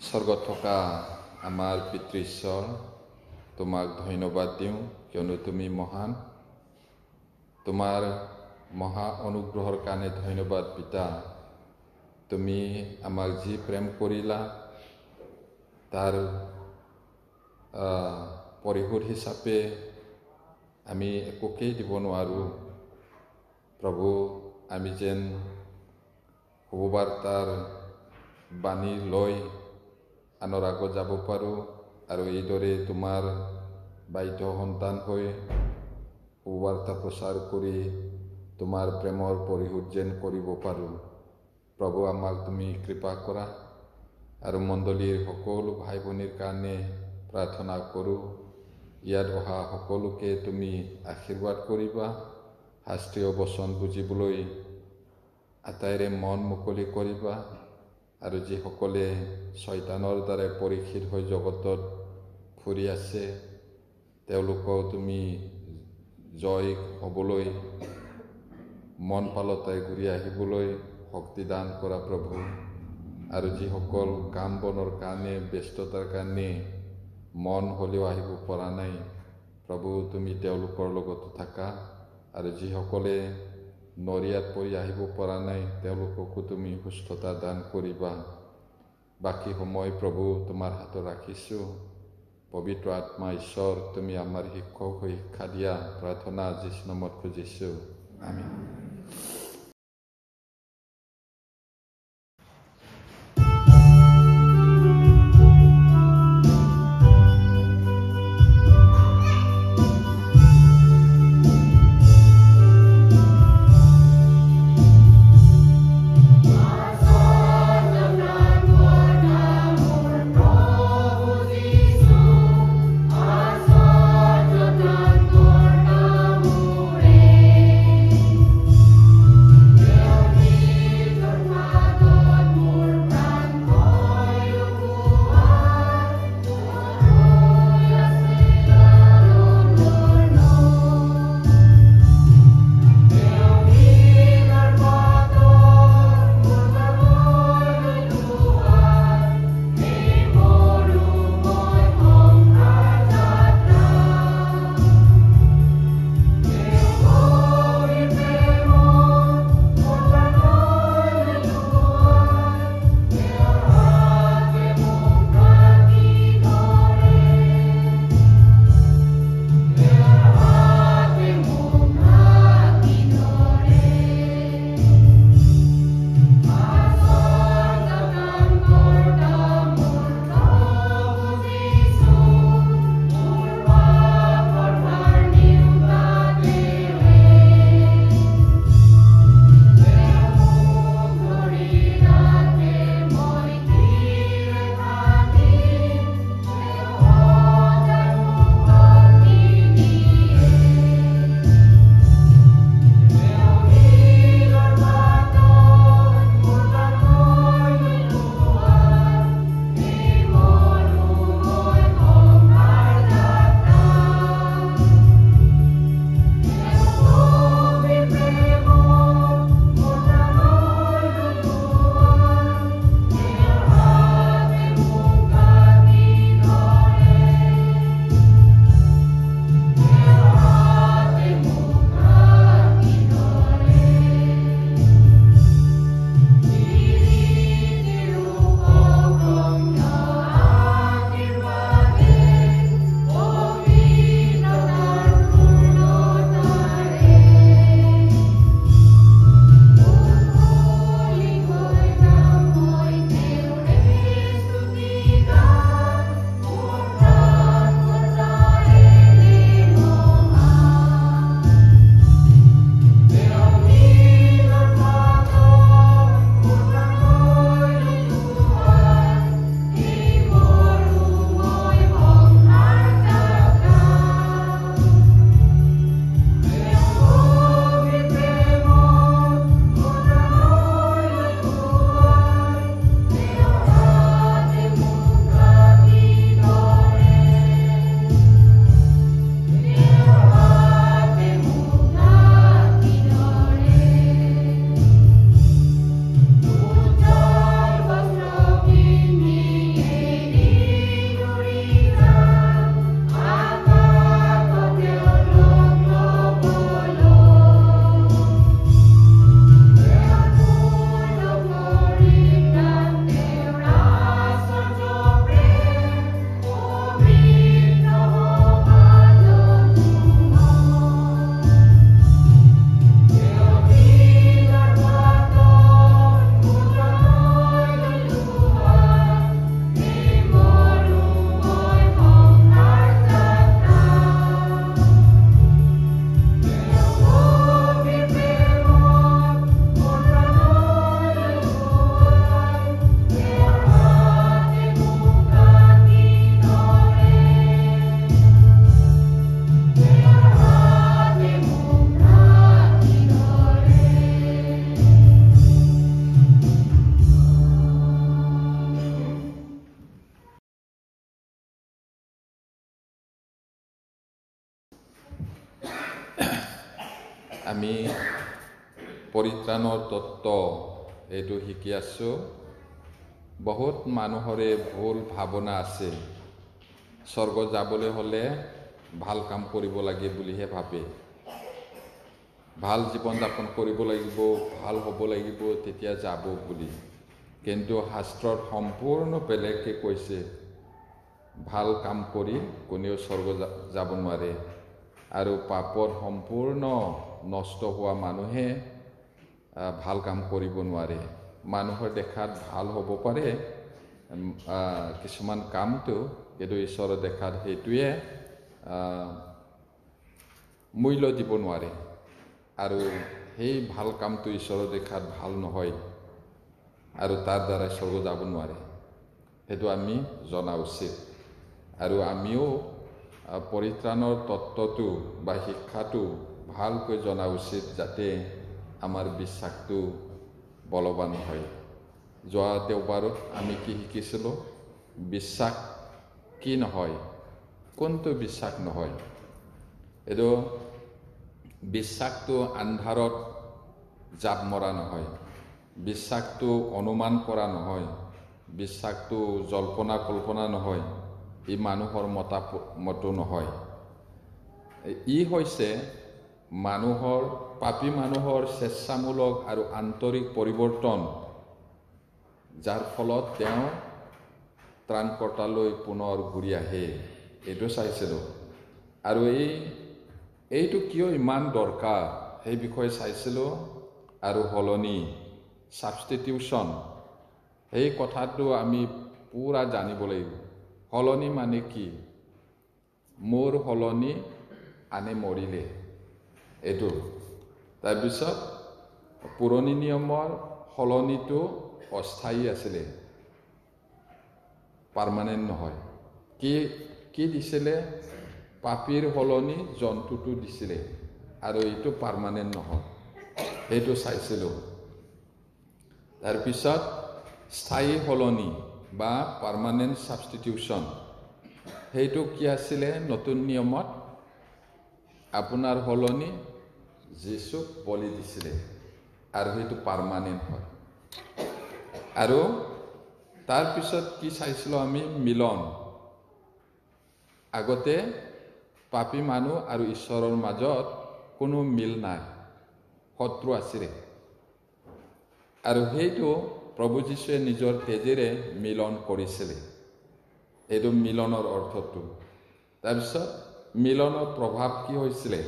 স্বৰ্গত থকা আমাৰ পিতৃ ঈশ্বৰ, তোমাক ধন্যবাদ দিওঁ কিয়নো তুমি মহান। তোমাৰ মহা অনুগ্ৰহৰ কাৰণে ধন্যবাদ পিতা। তুমি আমাক যি প্ৰেম কৰিলা তাৰ পৰিশোধ হিচাপে আমি একোকেই দিব নোৱাৰোঁ। প্ৰভু, আমি যেন শুভবাৰ্তাৰ বাণী লৈ আনৰ আগত যাব পাৰোঁ আৰু এইদৰে তোমাৰ বাধ্য সন্তান হৈ শুভবাৰ্তা প্ৰচাৰ কৰি তোমাৰ প্ৰেমৰ পৰিশোধ যেন কৰিব পাৰোঁ। প্ৰভু, আমাক তুমি কৃপা কৰা আৰু মণ্ডলীৰ সকলো ভাই ভনীৰ কাৰণে প্ৰাৰ্থনা কৰোঁ। ইয়াত অহা সকলোকে তুমি আশীৰ্বাদ কৰিবা, শাস্ত্ৰীয় বচন বুজিবলৈ আটাইৰে মন মুকলি কৰিবা আৰু যিসকলে শয়তানৰ দ্বাৰা পৰীক্ষিত হৈ জগতত ফুৰি আছে তেওঁলোকক তুমি জয় হ'বলৈ, মন পালতাই ঘূৰি আহিবলৈ শক্তি দান কৰা প্ৰভু। আৰু যিসকল কাম বনৰ কাৰণে ব্যস্ততাৰ কাৰণে মন হ'লেও আহিব পৰা নাই, প্ৰভু তুমি তেওঁলোকৰ লগতো থাকা। আৰু যিসকলে নৰিয়াত পৰি আহিব পৰা নাই তেওঁলোককো তুমি সুস্থতা দান কৰিবা। বাকী সময় প্ৰভু তোমাৰ হাতত ৰাখিছোঁ। পবিত্ৰ আত্মা ঈশ্বৰ, তুমি আমাৰ শিক্ষক হৈ শিক্ষা দিয়া। প্ৰাৰ্থনা যীশু নামত খুজিছোঁ, আমেন। আমি পৰিত্ৰাণৰ তত্ত্ব এইটো শিকি আছোঁ। বহুত মানুহৰে ভুল ভাৱনা আছে। স্বৰ্গ যাবলৈ হ'লে ভাল কাম কৰিব লাগে বুলিহে ভাবে। ভাল জীৱন যাপন কৰিব লাগিব, ভাল হ'ব লাগিব, তেতিয়া যাব বুলি। কিন্তু শাস্ত্ৰত সম্পূৰ্ণ বেলেগকৈ কৈছে, ভাল কাম কৰি কোনেও স্বৰ্গ যাব নোৱাৰে। আৰু পাপত সম্পূৰ্ণ নষ্ট হোৱা মানুহে ভাল কাম কৰিব নোৱাৰে। মানুহৰ দেখাত ভাল হ'ব পাৰে কিছুমান কামটো, কিন্তু ঈশ্বৰৰ দেখাত সেইটোৱে মূল্য দিব নোৱাৰে। আৰু সেই ভাল কামটো ঈশ্বৰৰ দেখাত ভাল নহয়, আৰু তাৰ দ্বাৰা স্বৰ্গ যাব নোৱাৰে। সেইটো আমি জনা উচিত। আৰু আমিও পৰিত্ৰাণৰ তত্ত্বটো বা শিক্ষাটো ভালকৈ জনা উচিত, যাতে আমাৰ বিশ্বাসটো বলৱান হয়। যোৱা দেওবাৰত আমি কি শিকিছিলোঁ? বিশ্বাস কি নহয়, কোনটো বিশ্বাস নহয়? এইটো বিশ্বাসটো আন্ধাৰত জাপ মৰা নহয়, বিশ্বাসটো অনুমান কৰা নহয়, বিশ্বাসটো জল্পনা কল্পনা নহয়, ই মানুহৰ মতো নহয়। ই হৈছে পাপী মানুহৰ স্বেচ্ছামূলক আৰু আন্তৰিক পৰিৱৰ্তন, যাৰ ফলত তেওঁ ত্ৰাণকৰ্তালৈ পুনৰ ঘূৰি আহে। এইটো চাইছিলোঁ। আৰু এইটো কিয় ইমান দৰকাৰ সেই বিষয়ে চাইছিলোঁ। আৰু সলনি, ছাবষ্টিটিউশ্যন, সেই কথাটো আমি পূৰা জানিব লাগিব। সলনি মানে কি? মোৰ সলনি আনে মৰিলে, এইটো। তাৰপিছত পুৰণি নিয়মৰ সলনিটো অস্থায়ী আছিলে, পাৰ্মানেণ্ট নহয়। কি দিছিলে? পাপীৰ সলনি জন্তুটো দিছিলে, আৰু এইটো পাৰ্মানেণ্ট নহয়। সেইটো চাইছিলোঁ। তাৰপিছত স্থায়ী সলনি বা পাৰ্মানেণ্ট ছাবষ্টিটিউশ্যন, সেইটো কি আছিলে? নতুন নিয়মত আপোনাৰ সলনি যীচুক বলি দিছিলে, আৰু সেইটো পাৰ্মানেণ্ট হয়। আৰু তাৰপিছত কি চাইছিলোঁ আমি? মিলন। আগতে পাপী মানুহ আৰু ঈশ্বৰৰ মাজত কোনো মিল নাই, শত্ৰু আছিলে। আৰু সেইটো প্ৰভু যীশুৱে নিজৰ তেজেৰে মিলন কৰিছিলে। এইটো মিলনৰ অৰ্থটো। তাৰপিছত মিলনৰ প্ৰভাৱ কি হৈছিলে?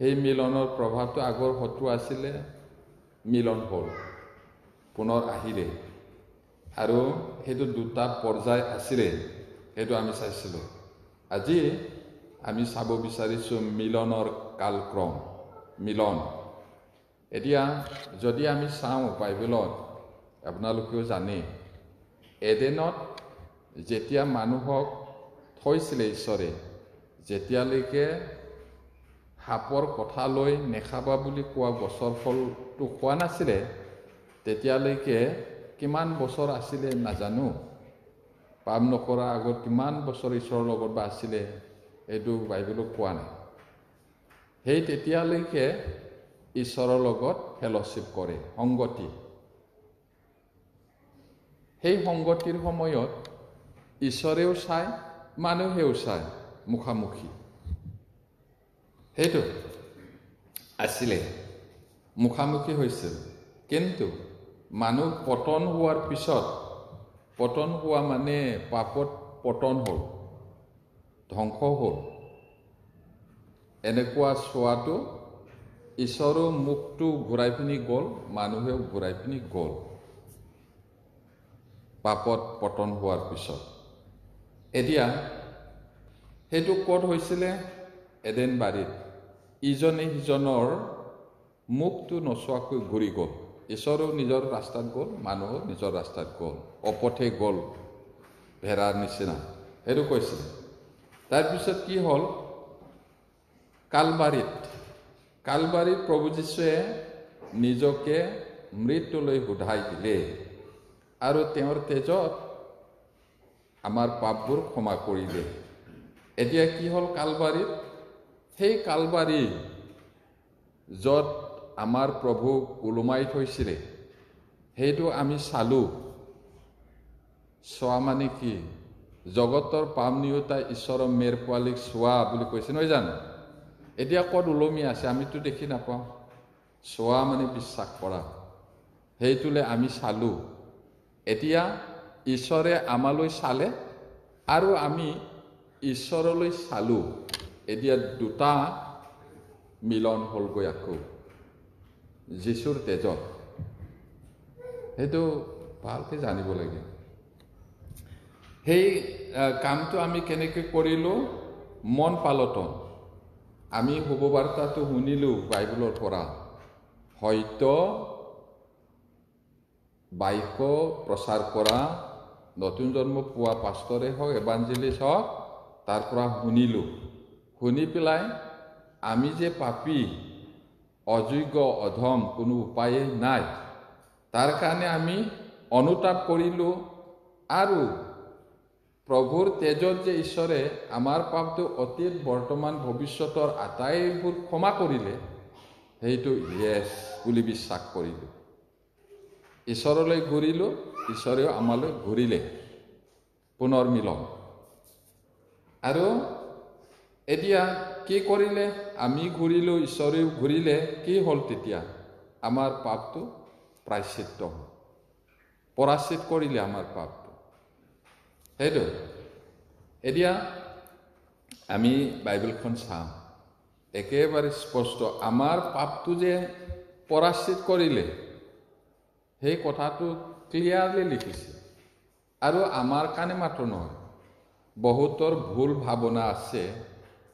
সেই মিলনৰ প্ৰভাৱটো, আগৰ শত্ৰু আছিলে, মিলন হ'ল, পুনৰ আহিলে। আৰু সেইটো দুটা পৰ্যায় আছিলে, সেইটো আমি চাইছিলোঁ। আজি আমি চাব বিচাৰিছোঁ মিলনৰ কালক্ৰম, মিলন। এতিয়া যদি আমি চাওঁ বাইবেলত, আপোনালোকেও জানে, এডেনত যেতিয়া মানুহক থৈছিলে ঈশ্বৰে, যেতিয়ালৈকে সাপৰ কথা লৈ নেখাবা বুলি কোৱা গছৰ ফলটো খোৱা নাছিলে, তেতিয়ালৈকে কিমান বছৰ আছিলে নাজানো। পাপ নকৰা আগত কিমান বছৰ ঈশ্বৰৰ লগত বা আছিলে, এইটো বাইবেলত কোৱা নাই। সেই তেতিয়ালৈকে ঈশ্বৰৰ লগত ফেল'শ্বিপ কৰে, সংগতি। সেই সংগতিৰ সময়ত ঈশ্বৰেও চায়, মানুহেও চায়, মুখামুখি। সেইটো আছিলে, মুখামুখি হৈছিল। কিন্তু মানুহ পতন হোৱাৰ পিছত, পতন হোৱা মানে পাপত পতন হ'ল, ধ্বংস হ'ল, এনেকুৱা চোৱাটো ঈশ্বৰৰ মুখটো ঘূৰাই পিনি গ'ল, মানুহেও ঘূৰাই পিনি গ'ল পাপত পতন হোৱাৰ পিছত। এতিয়া সেইটো ক'ত হৈছিলে? এডেন বাৰীত। ইজনে সিজনৰ মুখটো নচোৱাকৈ ঘূৰি গ'ল। ঈশ্বৰো নিজৰ ৰাস্তাত গ'ল, মানুহো নিজৰ ৰাস্তাত গ'ল, অপথে গ'ল, ভেড়াৰ নিচিনা, সেইটো কৈছিলে। তাৰপিছত কি হ'ল? কালবাৰীত প্ৰভু যীশুৱে নিজকে মৃত্যুলৈ সোধাই দিলে, আৰু তেওঁৰ তেজত আমাৰ পাপবোৰ ক্ষমা কৰিলে। এতিয়া কি হ'ল কালবাৰীত? সেই কালবাৰী য'ত আমাৰ প্ৰভুক ওলোমাই থৈছিলে সেইটো আমি চালোঁ। চোৱা মানে কি? জগতৰ পাপ নিউতা ঈশ্বৰৰ মেৰ পোৱালীক চোৱা বুলি কৈছে নহয় জানো? এতিয়া ক'ত ওলমি আছে আমিতো দেখি নাপাওঁ। চোৱা মানে বিশ্বাস কৰা, সেইটোলৈ আমি চালোঁ। এতিয়া ঈশ্বৰে আমালৈ চালে আৰু আমি ঈশ্বৰলৈ চালোঁ। এতিয়া দুটা মিলন হ'লগৈ আকৌ যীশুৰ তেজত। সেইটো ভালকৈ জানিব লাগে। সেই কামটো আমি কেনেকৈ কৰিলোঁ? মন পালটন। আমি শুভবাৰ্তাটো শুনিলোঁ বাইবেলৰ পৰা, হয়তো বাক্য প্ৰচাৰ কৰা নতুন জন্ম পোৱা পাষ্টৰে হওক, এভাঞ্জেলিষ্ট হওক, তাৰ পৰা শুনিলোঁ। শুনি পেলাই আমি যে পাপী, অযোগ্য, অধম, কোনো উপায়ে নাই, তাৰ কাৰণে আমি অনুতাপ কৰিলোঁ। আৰু প্ৰভুৰ তেজত যে ঈশ্বৰে আমাৰ পাপটো অতীত, বৰ্তমান, ভৱিষ্যতৰ আটাইবোৰ ক্ষমা কৰিলে, সেইটো ইয়েছ বুলি বিশ্বাস কৰিলোঁ। ঈশ্বৰলৈ ঘূৰিলোঁ, ঈশ্বৰেও আমালৈ ঘূৰিলে। পুনৰ মিলন। আৰু এতিয়া কি কৰিলে? আমি ঘূৰিলোঁ, ঈশ্বৰেও ঘূৰিলে। কি হ'ল তেতিয়া? আমাৰ পাপটো প্ৰায়শ্চিত্ত হ'ল, পৰাচিত কৰিলে আমাৰ পাপটো। সেইটো এতিয়া আমি বাইবেলখন চাম, একেবাৰে স্পষ্ট আমাৰ পাপটো যে পৰাচিত কৰিলে, সেই কথাটো ক্লিয়াৰলি লিখিছে। আৰু আমাৰ কাৰণে মাত্ৰ নহয়, বহুতৰ ভুল ভাৱনা আছে।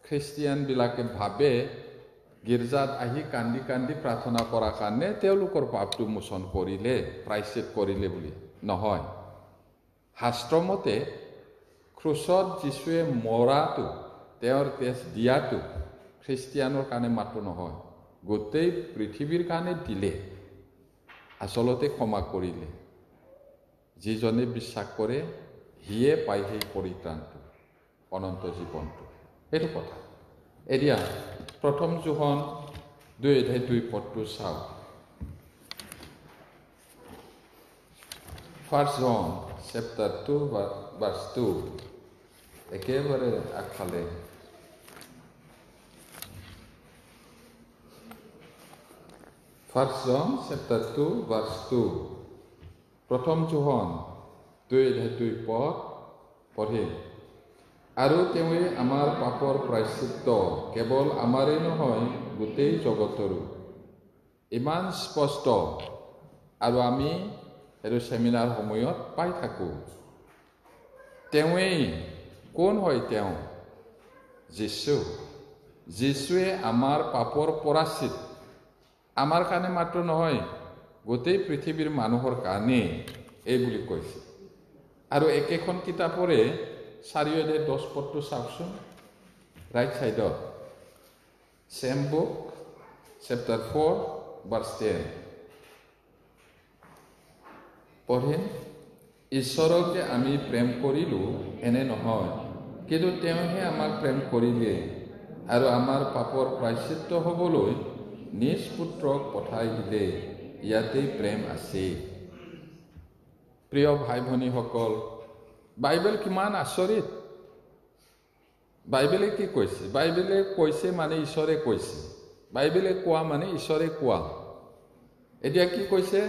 খ্ৰীষ্টিয়ানবিলাকে ভাবে গীৰ্জাত আহি কান্দি কান্দি প্ৰাৰ্থনা কৰাৰ কাৰণে তেওঁলোকৰ পাপটো মোচন কৰিলে, প্ৰায়শ্চিত কৰিলে বুলি। নহয়। শাস্ত্ৰমতে ক্ৰুচত যীশুৱে মৰাটো, তেওঁৰ তেজ দিয়াটো খ্ৰীষ্টিয়ানৰ কাৰণে মাত্ৰ নহয়, গোটেই পৃথিৱীৰ কাৰণে দিলে। আচলতে ক্ষমা কৰিলে। যিজনে বিশ্বাস কৰে সিয়ে পায় সেই পৰিত্ৰাণটো, অনন্ত জীৱনটো। সেইটো কথা। এতিয়া প্ৰথম যোহন 2:2 চাওক। 1 John chapter 2 verse 2, একেবাৰে আগফালে। First John chapter 2 verse 2, প্ৰথম যোহন 2:2 পদ পঢ়িম। আৰু তেওঁৱে আমাৰ পাপৰ প্ৰায়শ্চিত্ত, কেৱল আমাৰেই নহয় গোটেই জগতৰো। ইমান স্পষ্ট, আৰু আমি এইটো চেমিনাৰ সময়ত পাই থাকোঁ। তেওঁৱেই কোন হয়? তেওঁ যীশু। যীশুৱে আমাৰ পাপৰ প্ৰায়শ্চিত, আমাৰ কাৰণে মাত্ৰ নহয়, গোটেই পৃথিৱীৰ মানুহৰ কাৰণে এই বুলি কৈছে। আৰু একেখন কিতাপৰে 4:10 চাওকচোন, ৰাইট ছাইডত। চেম বুক চেপ্টাৰ 4 verse 10 পঢ়িম। ঈশ্বৰক যে আমি প্ৰেম কৰিলোঁ এনে নহয়, কিন্তু তেওঁহে আমাক প্ৰেম কৰিলে আৰু আমাৰ পাপৰ প্ৰায়শ্চিত্ত হ'বলৈ নিজ পুত্ৰক পঠাই দিলে। ইয়াতেই প্ৰেম আছে। প্ৰিয় ভাই ভনীসকল, বাইবেল কিমান আচৰিত। বাইবেলে কি কৈছে? বাইবেলে কৈছে মানে ঈশ্বৰে কৈছে। বাইবেলে কোৱা মানে ঈশ্বৰে কোৱা। এতিয়া কি কৈছে?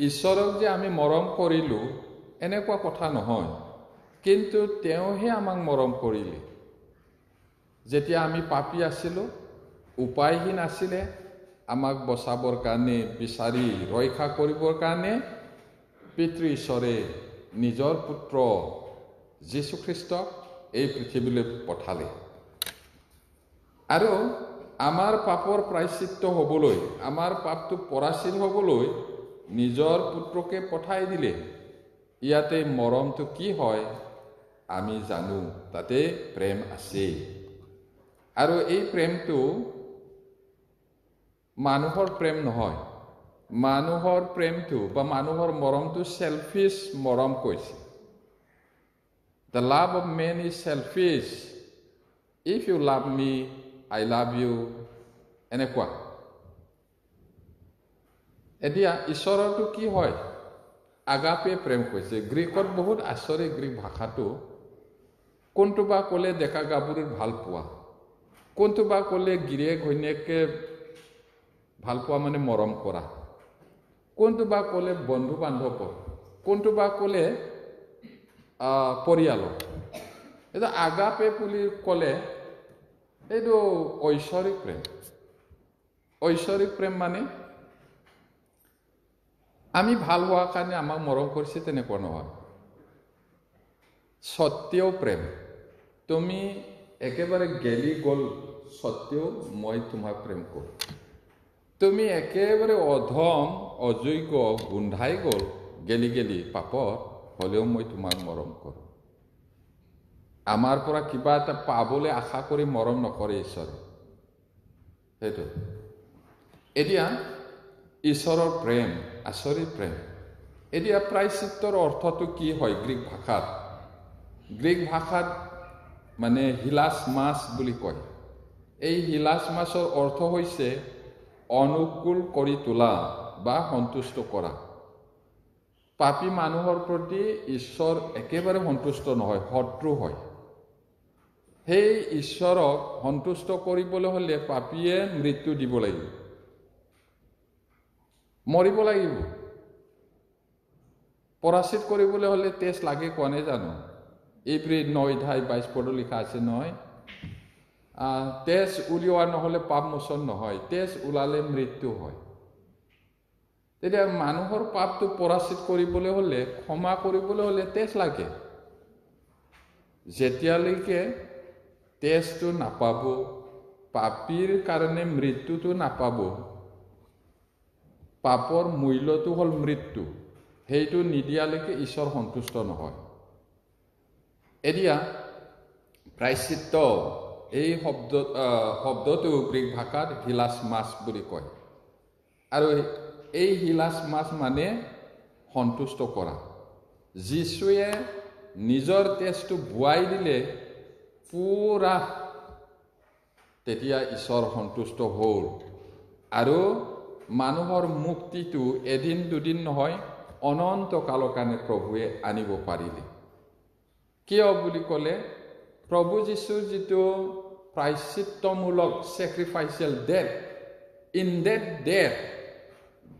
ঈশ্বৰক যে আমি মৰম কৰিলোঁ এনেকুৱা কথা নহয়, কিন্তু তেওঁহে আমাক মৰম কৰিলে। যেতিয়া আমি পাপী আছিলোঁ, উপায়হীন আছিলে, আমাক বচাবৰ কাৰণে, বিচাৰি ৰক্ষা কৰিবৰ কাৰণে পিতৃ ঈশ্বৰে নিজৰ পুত্ৰ যীশুখ্ৰীষ্টক এই পৃথিৱীলৈ পঠালে। আৰু আমাৰ পাপৰ প্ৰায়শ্চিত্ত হ'বলৈ, আমাৰ পাপটো পৰাচিত হ'বলৈ নিজৰ পুত্ৰকে পঠাই দিলে। ইয়াতে মৰমটো কি হয় আমি জানো, তাতে প্ৰেম আছে। আৰু এই প্ৰেমটো মানুহৰ প্ৰেম নহয়। মানুহৰ প্ৰেমটো বা মানুহৰ মৰমটো চেলফিছ মৰম কৈছে। The love of man is selfish. If you love me, I love you. এনেকুৱা। এতিয়া ঈশ্বৰৰটো কি হয়? আগাপে প্ৰেম কৈছে। গ্ৰীকত বহুত আচৰিত গ্ৰীক ভাষাটো। কোনটো বা ক'লে ডেকা গাভৰুৰ ভাল পোৱা, কোনটো বা ক'লে গিৰিয়েক ঘৈণীয়েকে ভাল পোৱা মানে মৰম কৰা, কোনটো বা ক'লে বন্ধু বান্ধৱক, কোনটো বা ক'লে পৰিয়ালক। এইটো আগাপে বুলি ক'লে এইটো ঐশ্বৰিক প্ৰেম। ঐশ্বৰিক প্ৰেম মানে আমি ভাল হোৱাৰ কাৰণে আমাক মৰম কৰিছে তেনেকুৱা নহয়। সত্যও প্ৰেম। তুমি একেবাৰে গেলি গ'ল সত্বেও মই তোমাক প্ৰেম কৰোঁ। তুমি একেবাৰে অধম অযোগ্য গোন্ধাই গ'ল গেলি পাপত, হ'লেও মই তোমাক মৰম কৰোঁ। আমাৰ পৰা কিবা এটা পাবলৈ আশা কৰি মৰম নকৰে ঈশ্বৰে। সেইটো এতিয়া ঈশ্বৰৰ প্ৰেম আচৰিত প্ৰেম। এতিয়া প্ৰায়শ্চিত্তৰ অৰ্থটো কি হয় গ্ৰীক ভাষাত? গ্ৰীক ভাষাত মানে হিলাছ মাছ বুলি কয়। এই হিলাছ মাছৰ অৰ্থ হৈছে অনুকূল কৰি তোলা বা সন্তুষ্ট কৰা। পাপী মানুহৰ প্ৰতি ঈশ্বৰ একেবাৰে সন্তুষ্ট নহয়, শত্ৰু হয়। সেই ঈশ্বৰক সন্তুষ্ট কৰিবলৈ হ'লে পাপীয়ে মৃত্যু দিব লাগিব, মৰিব লাগিব। পৰাচিত কৰিবলৈ হ'লে তেজ লাগে কোৱা নাই জানো? ইব্ৰী 9:22 লিখা আছে নহয়, তেজ উলিওৱা নহ'লে পাপ মোচন নহয়, তেজ ওলালে মৃত্যু হয়। তেতিয়া মানুহৰ পাপটো পৰাচিত কৰিবলৈ হ'লে, ক্ষমা কৰিবলৈ হ'লে তেজ লাগে। যেতিয়ালৈকে তেজটো নাপাব, পাপীৰ কাৰণে মৃত্যুটো নাপাব, পাপৰ মূল্যটো হ'ল মৃত্যু, সেইটো নিদিয়ালৈকে ঈশ্বৰ সন্তুষ্ট নহয়। এতিয়া প্ৰায়শ্চিত্ত এই শব্দটো গ্ৰীক ভাষাত হিলাছ মাছ বুলি কয়। আৰু এই হিলাছ মাছ মানে সন্তুষ্ট কৰা। যীশুৱে নিজৰ তেজটো বোৱাই দিলে পুৰা, তেতিয়া ঈশ্বৰ সন্তুষ্ট হ'ল। আৰু মানুহৰ মুক্তিটো এদিন দুদিন নহয়, অনন্ত কালৰ কাৰণে প্ৰভুৱে আনিব পাৰিলে। কিয় বুলি ক'লে, প্ৰভু যীশুৰ যিটো প্ৰায়শ্চিত্তমূলক sacrificial death, in that death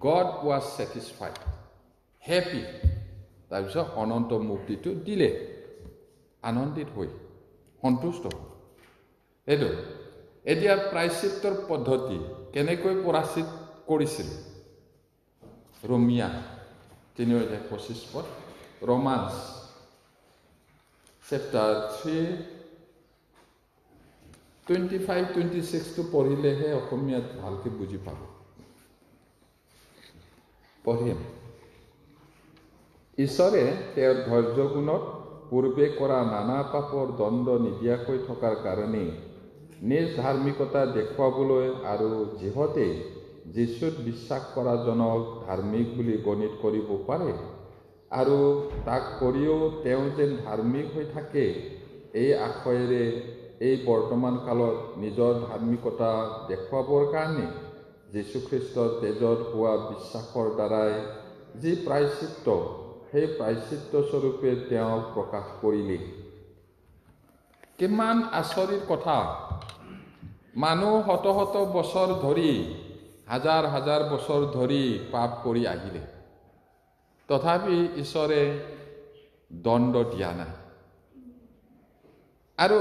God was satisfied, happy. তাৰপিছত অনন্ত মুক্তিটো দিলে, আনন্দিত হৈ সন্তুষ্ট। সেইটো এতিয়া প্ৰায়শ্চিত্তৰ পদ্ধতি কেনেকৈ পৰাচিত কৰিছিল? ৰোমিয়া 3:25, ৰোমান্স চেপ্টাৰ 3:25-26 পঢ়িলেহে অসমীয়াত ভালকৈ বুজি পাব। পঢ়িম। ঈশ্বৰে তেওঁৰ ধৈৰ্য গুণত পূৰ্বে কৰা নানা পাপৰ দণ্ড নিদিয়াকৈ থকাৰ কাৰণে নিজ ধাৰ্মিকতা দেখুৱাবলৈ আৰু যিহতে যীশুত বিশ্বাস কৰাজনক ধাৰ্মিক বুলি গণিত কৰিব পাৰে আৰু তাক কৰিও তেওঁ যেন ধাৰ্মিক হৈ থাকে, এই আশয়েৰে এই বৰ্তমান কালত নিজৰ ধাৰ্মিকতা দেখুৱাবৰ কাৰণে যীশুখ্ৰীষ্টৰ তেজত হোৱা বিশ্বাসৰ দ্বাৰাই যি প্ৰায়শ্চিত্ত, সেই প্ৰায়শ্চিত্ত স্বৰূপে তেওঁক প্ৰকাশ কৰিলে। কিমান আচৰিত কথা! মানুহ শত শত বছৰ ধৰি, হাজাৰ হাজাৰ বছৰ ধৰি পাপ কৰি আহিলে, তথাপি ঈশ্বৰে দণ্ড দিয়া নাই। আৰু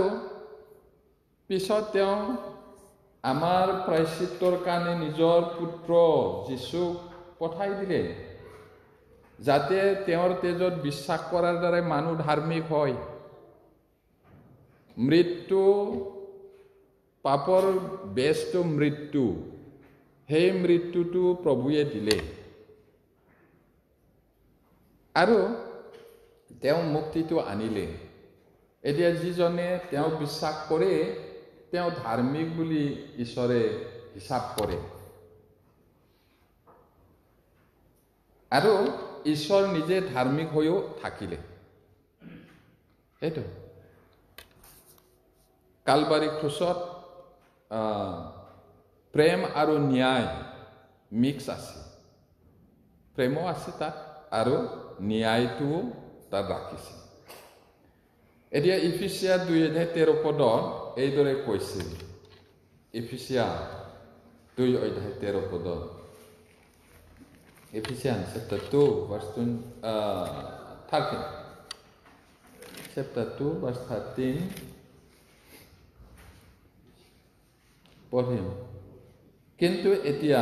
পিছত তেওঁ আমাৰ প্ৰায়শ্চিত্তৰ কাৰণে নিজৰ পুত্ৰ যীশুক পঠাই দিলে, যাতে তেওঁৰ তেজত বিশ্বাস কৰাৰ দ্বাৰাই মানুহ ধাৰ্মিক হয়। মৃত্যু, পাপৰ বেজটো মৃত্যু, সেই মৃত্যুটো প্ৰভুৱে দিলে। আৰু তেওঁ মুক্তিটো আনিলে। এতিয়া যিজনে তেওঁক বিশ্বাস কৰে, তেওঁ ধাৰ্মিক বুলি ঈশ্বৰে হিচাপ কৰে। আৰু ঈশ্বৰ নিজে ধাৰ্মিক হৈও থাকিলে। এইটো কালবাৰী ক্ৰুচত প্ৰেম আৰু ন্যায় মিক্স আছে। প্ৰেমো আছে তাত আৰু ন্যায়টোও তাত ৰাখিছে। এতিয়া ইফিচিয়া 2:13 এইদৰে কৈছে। Ephesians 2:13 Ephesians chapter 2 verse 13 chapter 2 verse 13 পঢ়িম। কিন্তু এতিয়া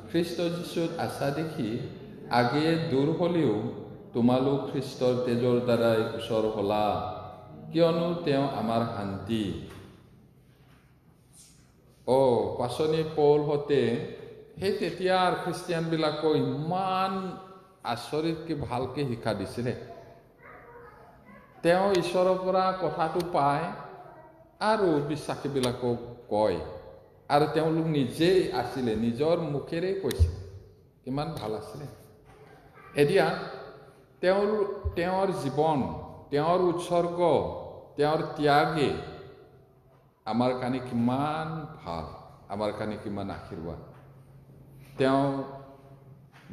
খ্ৰীষ্ট যীশুত আশা দেখি আগে দূৰ হ'লেও তোমালোক খ্ৰীষ্টৰ তেজৰ দ্বাৰাই ওচৰ হ'লা, কিয়নো তেওঁ আমাৰ শান্তি। পাচনি পৌলহঁতে সেই তেতিয়াৰ খ্ৰীষ্টিয়ানবিলাকক ইমান আচৰিতকৈ ভালকৈ শিক্ষা দিছিলে। তেওঁ ঈশ্বৰৰ পৰা কথাটো পায় আৰু বিশ্বাসীবিলাকক কয়, আৰু তেওঁলোক নিজেই আছিলে, নিজৰ মুখেৰে কৈছে, কিমান ভাল আছিলে। এতিয়া তেওঁৰ জীৱন, তেওঁৰ উৎসৰ্গ, তেওঁৰ ত্যাগে আমাৰ কাৰণে কিমান ভাল, আমাৰ কাৰণে কিমান আশীৰ্বাদ। তেওঁ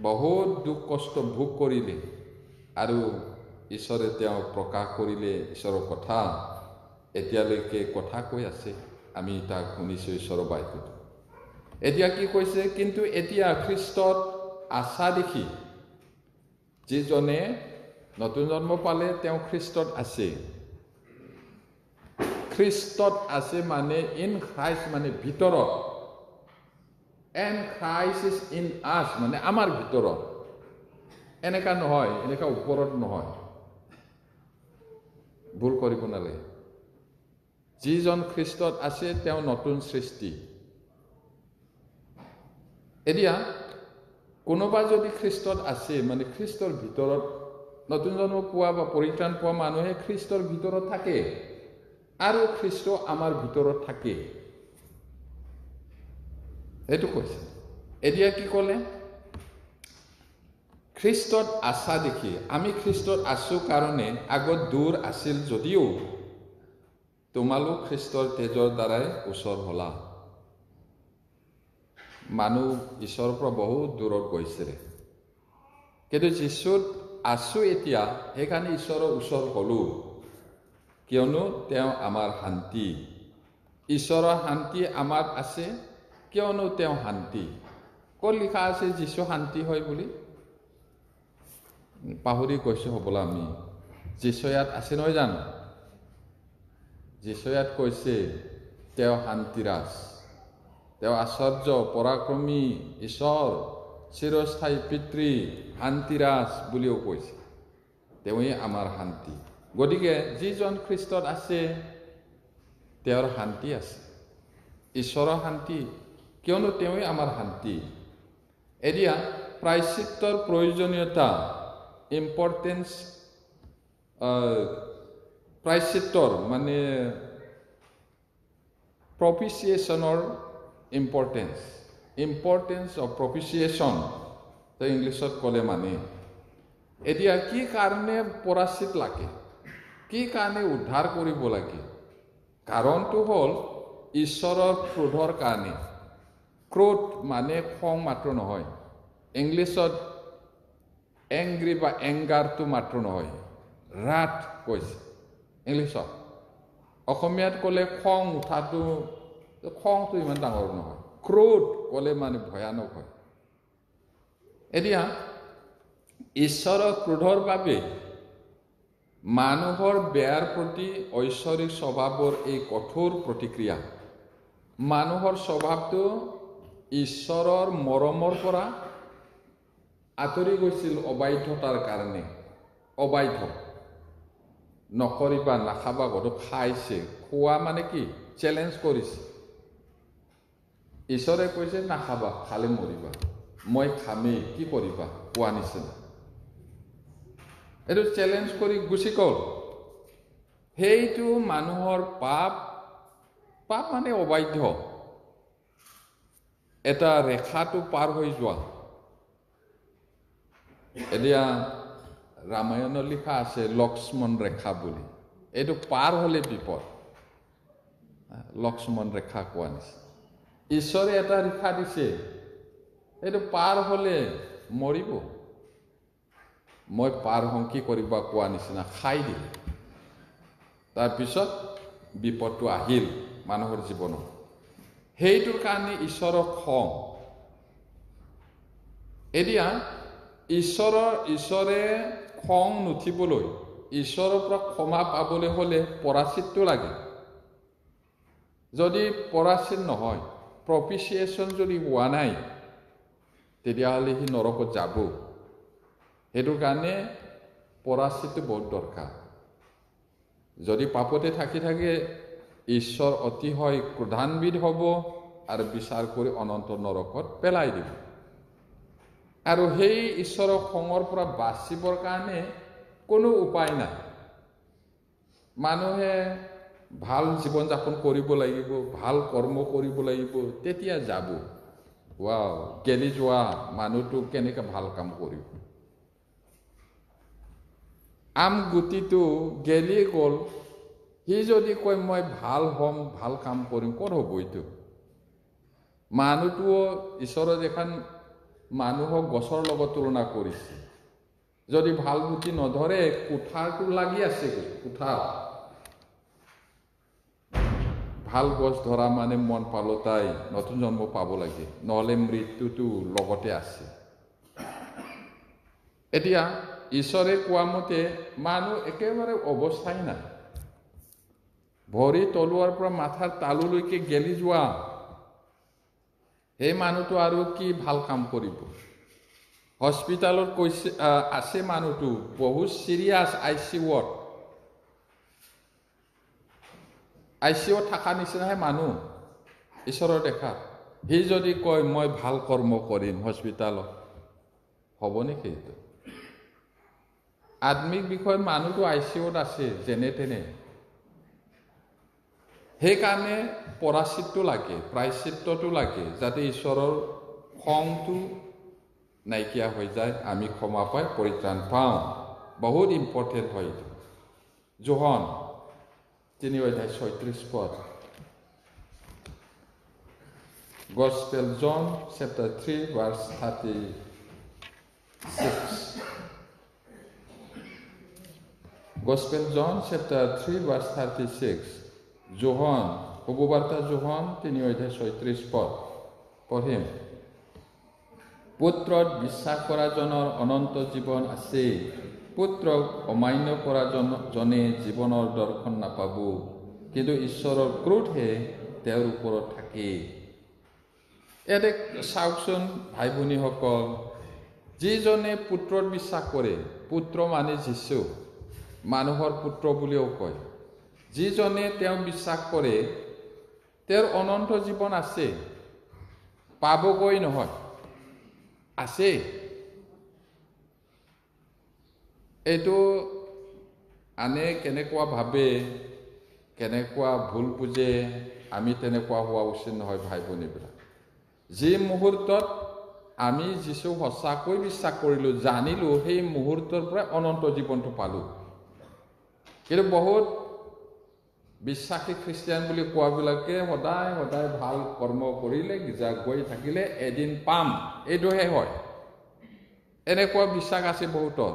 বহুত দুখ কষ্ট ভোগ কৰিলে আৰু ঈশ্বৰে তেওঁক প্ৰকাশ কৰিলে ঈশ্বৰৰ কথা। এতিয়ালৈকে কথা কৈ আছে, আমি তাক শুনিছোঁ ঈশ্বৰৰ বাক্যত। এতিয়া কি কৈছে? কিন্তু এতিয়া খ্ৰীষ্টত আশা দেখি, যিজনে নতুন জন্ম পালে তেওঁ খ্ৰীষ্টত আছে। খ্ৰীষ্টত আছে মানে ইন খ্ৰাইষ্ট মানে ভিতৰত, এণ্ড খ্ৰাইষ্ট ইজ ইন আছ মানে আমাৰ ভিতৰত। এনেকা নহয়, এনেকা ওপৰত নহয়, ভুল কৰিব নালাগে। যিজন খ্ৰীষ্টত আছে তেওঁ নতুন সৃষ্টি। এতিয়া কোনোবা যদি খ্ৰীষ্টত আছে মানে খ্ৰীষ্টৰ ভিতৰত, নতুন জন্ম পোৱা বা পৰিত্ৰাণ পোৱা মানুহে খ্ৰীষ্টৰ ভিতৰত থাকে আৰু খ্ৰীষ্ট আমাৰ ভিতৰত থাকে, এইটো কৈছে। এতিয়া কি ক'লে? খ্ৰীষ্টত আশা দেখি, আমি খ্ৰীষ্টত আছো কাৰণে আগত দূৰ আছিল যদিও তোমালোক খ্ৰীষ্টৰ তেজৰ দ্বাৰাই ওচৰ হ'লা। মানুহ ঈশ্বৰৰ পৰা বহুত দূৰত গৈছিলে, কিন্তু যীশুত আছো এতিয়া, সেইকাৰণে ঈশ্বৰৰ ওচৰ হ'লোঁ, কিয়নো তেওঁ আমাৰ শান্তি। ঈশ্বৰৰ শান্তি আমাক আছে, কিয়নো তেওঁ শান্তি। ক'ত লিখা আছে যীশু শান্তি হয় বুলি? পাহৰি গৈছোঁ হ'বলা আমি। যীশু ইয়াত আছে নহয় জানো? যীশু ইয়াত কৈছে তেওঁ শান্তিৰাজ, তেওঁ আশ্চৰ্য পৰাক্ৰমী ঈশ্বৰ, চিৰস্থায়ী পিতৃ, শান্তিৰাজ বুলিও কৈছে। তেওঁৱেই আমাৰ শান্তি। গতিকে যিজন খ্ৰীষ্টত আছে তেওঁৰ শান্তি আছে, ঈশ্বৰৰ শান্তি, কিয়নো তেওঁৱেই আমাৰ শান্তি। এতিয়া প্ৰায়শ্চিত্তৰ প্ৰয়োজনীয়তা, ইম্পৰ্টেঞ্চ, প্ৰায়শ্চিত্তৰ মানে প্ৰপিচিয়েশ্যনৰ ইম্পৰ্টেঞ্চ অফ প্ৰপিচিয়েশ্যন ইংলিছত ক'লে মানে। এতিয়া কি কাৰণে প্ৰায়শ্চিত লাগে, কি কাৰণে উদ্ধাৰ কৰিব লাগে? কাৰণটো হ'ল ঈশ্বৰৰ ক্ৰোধৰ কাৰণে। ক্ৰোধ মানে খং মাত্ৰ নহয়, ইংলিছত এংগ্ৰি বা এংগাৰটো মাত্ৰ নহয়, ৰাত কৈছে ইংলিছত। অসমীয়াত ক'লে খং উঠাটো, খংটো ইমান ডাঙৰ নহয়, ক্ৰোধ ক'লে মানে ভয়ানক হয়। এতিয়া ঈশ্বৰৰ ক্ৰোধৰ বাবে মানুহৰ বেয়াৰ প্ৰতি ঐশ্বৰিক স্বভাৱৰ এই কঠোৰ প্ৰতিক্ৰিয়া। মানুহৰ স্বভাৱটো ঈশ্বৰৰ মৰমৰ পৰা আঁতৰি গৈছিল অবাধ্যতাৰ কাৰণে। অবাধ্য, নকৰিবা, নাখাবা, ঘৰটো খাইছে, খোৱা মানে কি চেলেঞ্জ কৰিছে। ঈশ্বৰে কৈছে নাখাবা, খালে মৰিবা, মই খামেই, কি কৰিবা, কোৱা নিচিনা। এইটো চেলেঞ্জ কৰি গুচি গ'ল। সেইটো মানুহৰ পাপ মানে অবাধ্য, এটা ৰেখাটো পাৰ হৈ যোৱা। এতিয়া ৰামায়ণত লিখা আছে লক্ষ্মণ ৰেখা বুলি, এইটো পাৰ হ'লে বিপদ, লক্ষ্মণ ৰেখা কোৱা নিচিনা। ঈশ্বৰে এটা ৰেখা দিছে, এইটো পাৰ হ'লে মৰিব, মই পাৰ সংকি কৰিব কোৱা নিচিনা খাই দিলে তাৰপিছত বিপদটো আহিল মানুহৰ জীৱনত সেইটোৰ কাৰণে ঈশ্বৰৰ খং এতিয়া ঈশ্বৰে খং নুঠিবলৈ ঈশ্বৰৰ পৰা ক্ষমা পাবলৈ হ'লে পৰাচিতটো লাগে যদি পৰাচিত নহয় প্ৰপিচিয়েশ্যন যদি হোৱা নাই তেতিয়াহ'লে সি নৰকত যাব সেইটোৰ কাৰণে পৰাচিতটো বহুত দৰকাৰ যদি পাপতে থাকি থাকে ঈশ্বৰ অতিশয় ক্ৰোধান্বিত হ'ব আৰু বিচাৰ কৰি অনন্ত নৰকত পেলাই দিব আৰু সেই ঈশ্বৰৰ খঙৰ পৰা বাচিবৰ কাৰণে কোনো উপায় নাই মানুহে ভাল জীৱন যাপন কৰিব লাগিব ভাল কৰ্ম কৰিব লাগিব তেতিয়া যাব ৱাও গেলি যোৱা মানুহটো কেনেকৈ ভাল কাম কৰিব আম গুটিটো গেলি গ'ল সি যদি কয় মই ভাল হ'ম ভাল কাম কৰিম ক'ত হ'ব এইটো মানুহটো ঈশ্বৰৰ এখন মানুহক গছৰ লগত তুলনা কৰিছে যদি ভাল গুটি নধৰে কুঠাৰটো লাগি আছে কুঠাৰ ভাল গছ ধৰা মানে মন পালতাই নতুন জন্ম পাব লাগে নহ'লে মৃত্যুটো লগতে আছে এতিয়া ঈশ্বৰে কোৱা মতে মানুহ একেবাৰে অৱস্থাই নাই ভৰি তলুৱাৰ পৰা মাথাৰ তালুলৈকে গেলি যোৱা সেই মানুহটো আৰু কি ভাল কাম কৰিব হস্পিটালত কৈছে আছে মানুহটো বহুত চিৰিয়াছ আইচিউত থকা নিচিনাহে মানুহ ঈশ্বৰৰ দেখা সি যদি কয় মই ভাল কৰ্ম কৰিম হস্পিটালত হ'ব নেকি এইটো আত্মিক বিষয়ে মানুহটো আইচিউত আছে যেনে তেনে সেইকাৰণে পৰাচিতটো লাগে প্ৰায়চিত্তটো লাগে যাতে ঈশ্বৰৰ খংটো নাইকিয়া হৈ যায় আমি ক্ষমা পাই পৰিত্ৰাণ পাওঁ বহুত ইম্পৰ্টেণ্ট হয় এইটো যোহন 3:36 Gospel John chapter 3 verse 36 Gospel John chapter 3 verse 36 যোহন শুভবাৰ্তা যোহন 3:36 পঢ়িম পুত্ৰত বিশ্বাস কৰা জনৰ অনন্ত জীৱন আছে পুত্ৰক অমান্য কৰা জনে জীৱনৰ দৰ্শন নাপাব কিন্তু ঈশ্বৰৰ ক্ৰোধহে তেওঁৰ ওপৰত থাকে ইয়াতে চাওকচোন ভাই ভনীসকল যিজনে পুত্ৰত বিশ্বাস কৰে পুত্ৰ মানে যীশু মানুহৰ পুত্ৰ বুলিও কয় যিজনে তেওঁ বিশ্বাস কৰে তেওঁৰ অনন্ত জীৱন আছে পাবগৈ নহয় আছে এইটো আনে কেনেকুৱা ভাবে কেনেকুৱা ভুল বুজে আমি তেনেকুৱা হোৱা উচিত নহয় ভাই ভনীবিলাক যি মুহূৰ্তত আমি যীশু সঁচাকৈ বিশ্বাস কৰিলোঁ জানিলোঁ সেই মুহূৰ্তৰ পৰা অনন্ত জীৱনটো পালোঁ কিন্তু বহুত বিশ্বাসী খ্ৰীষ্টিয়ান বুলি কোৱাবিলাকে সদায় সদায় ভাল কৰ্ম কৰিলে গীৰ্জা গৈ থাকিলে এদিন পাম এইটোহে হয় এনেকুৱা বিশ্বাস আছে বহুতৰ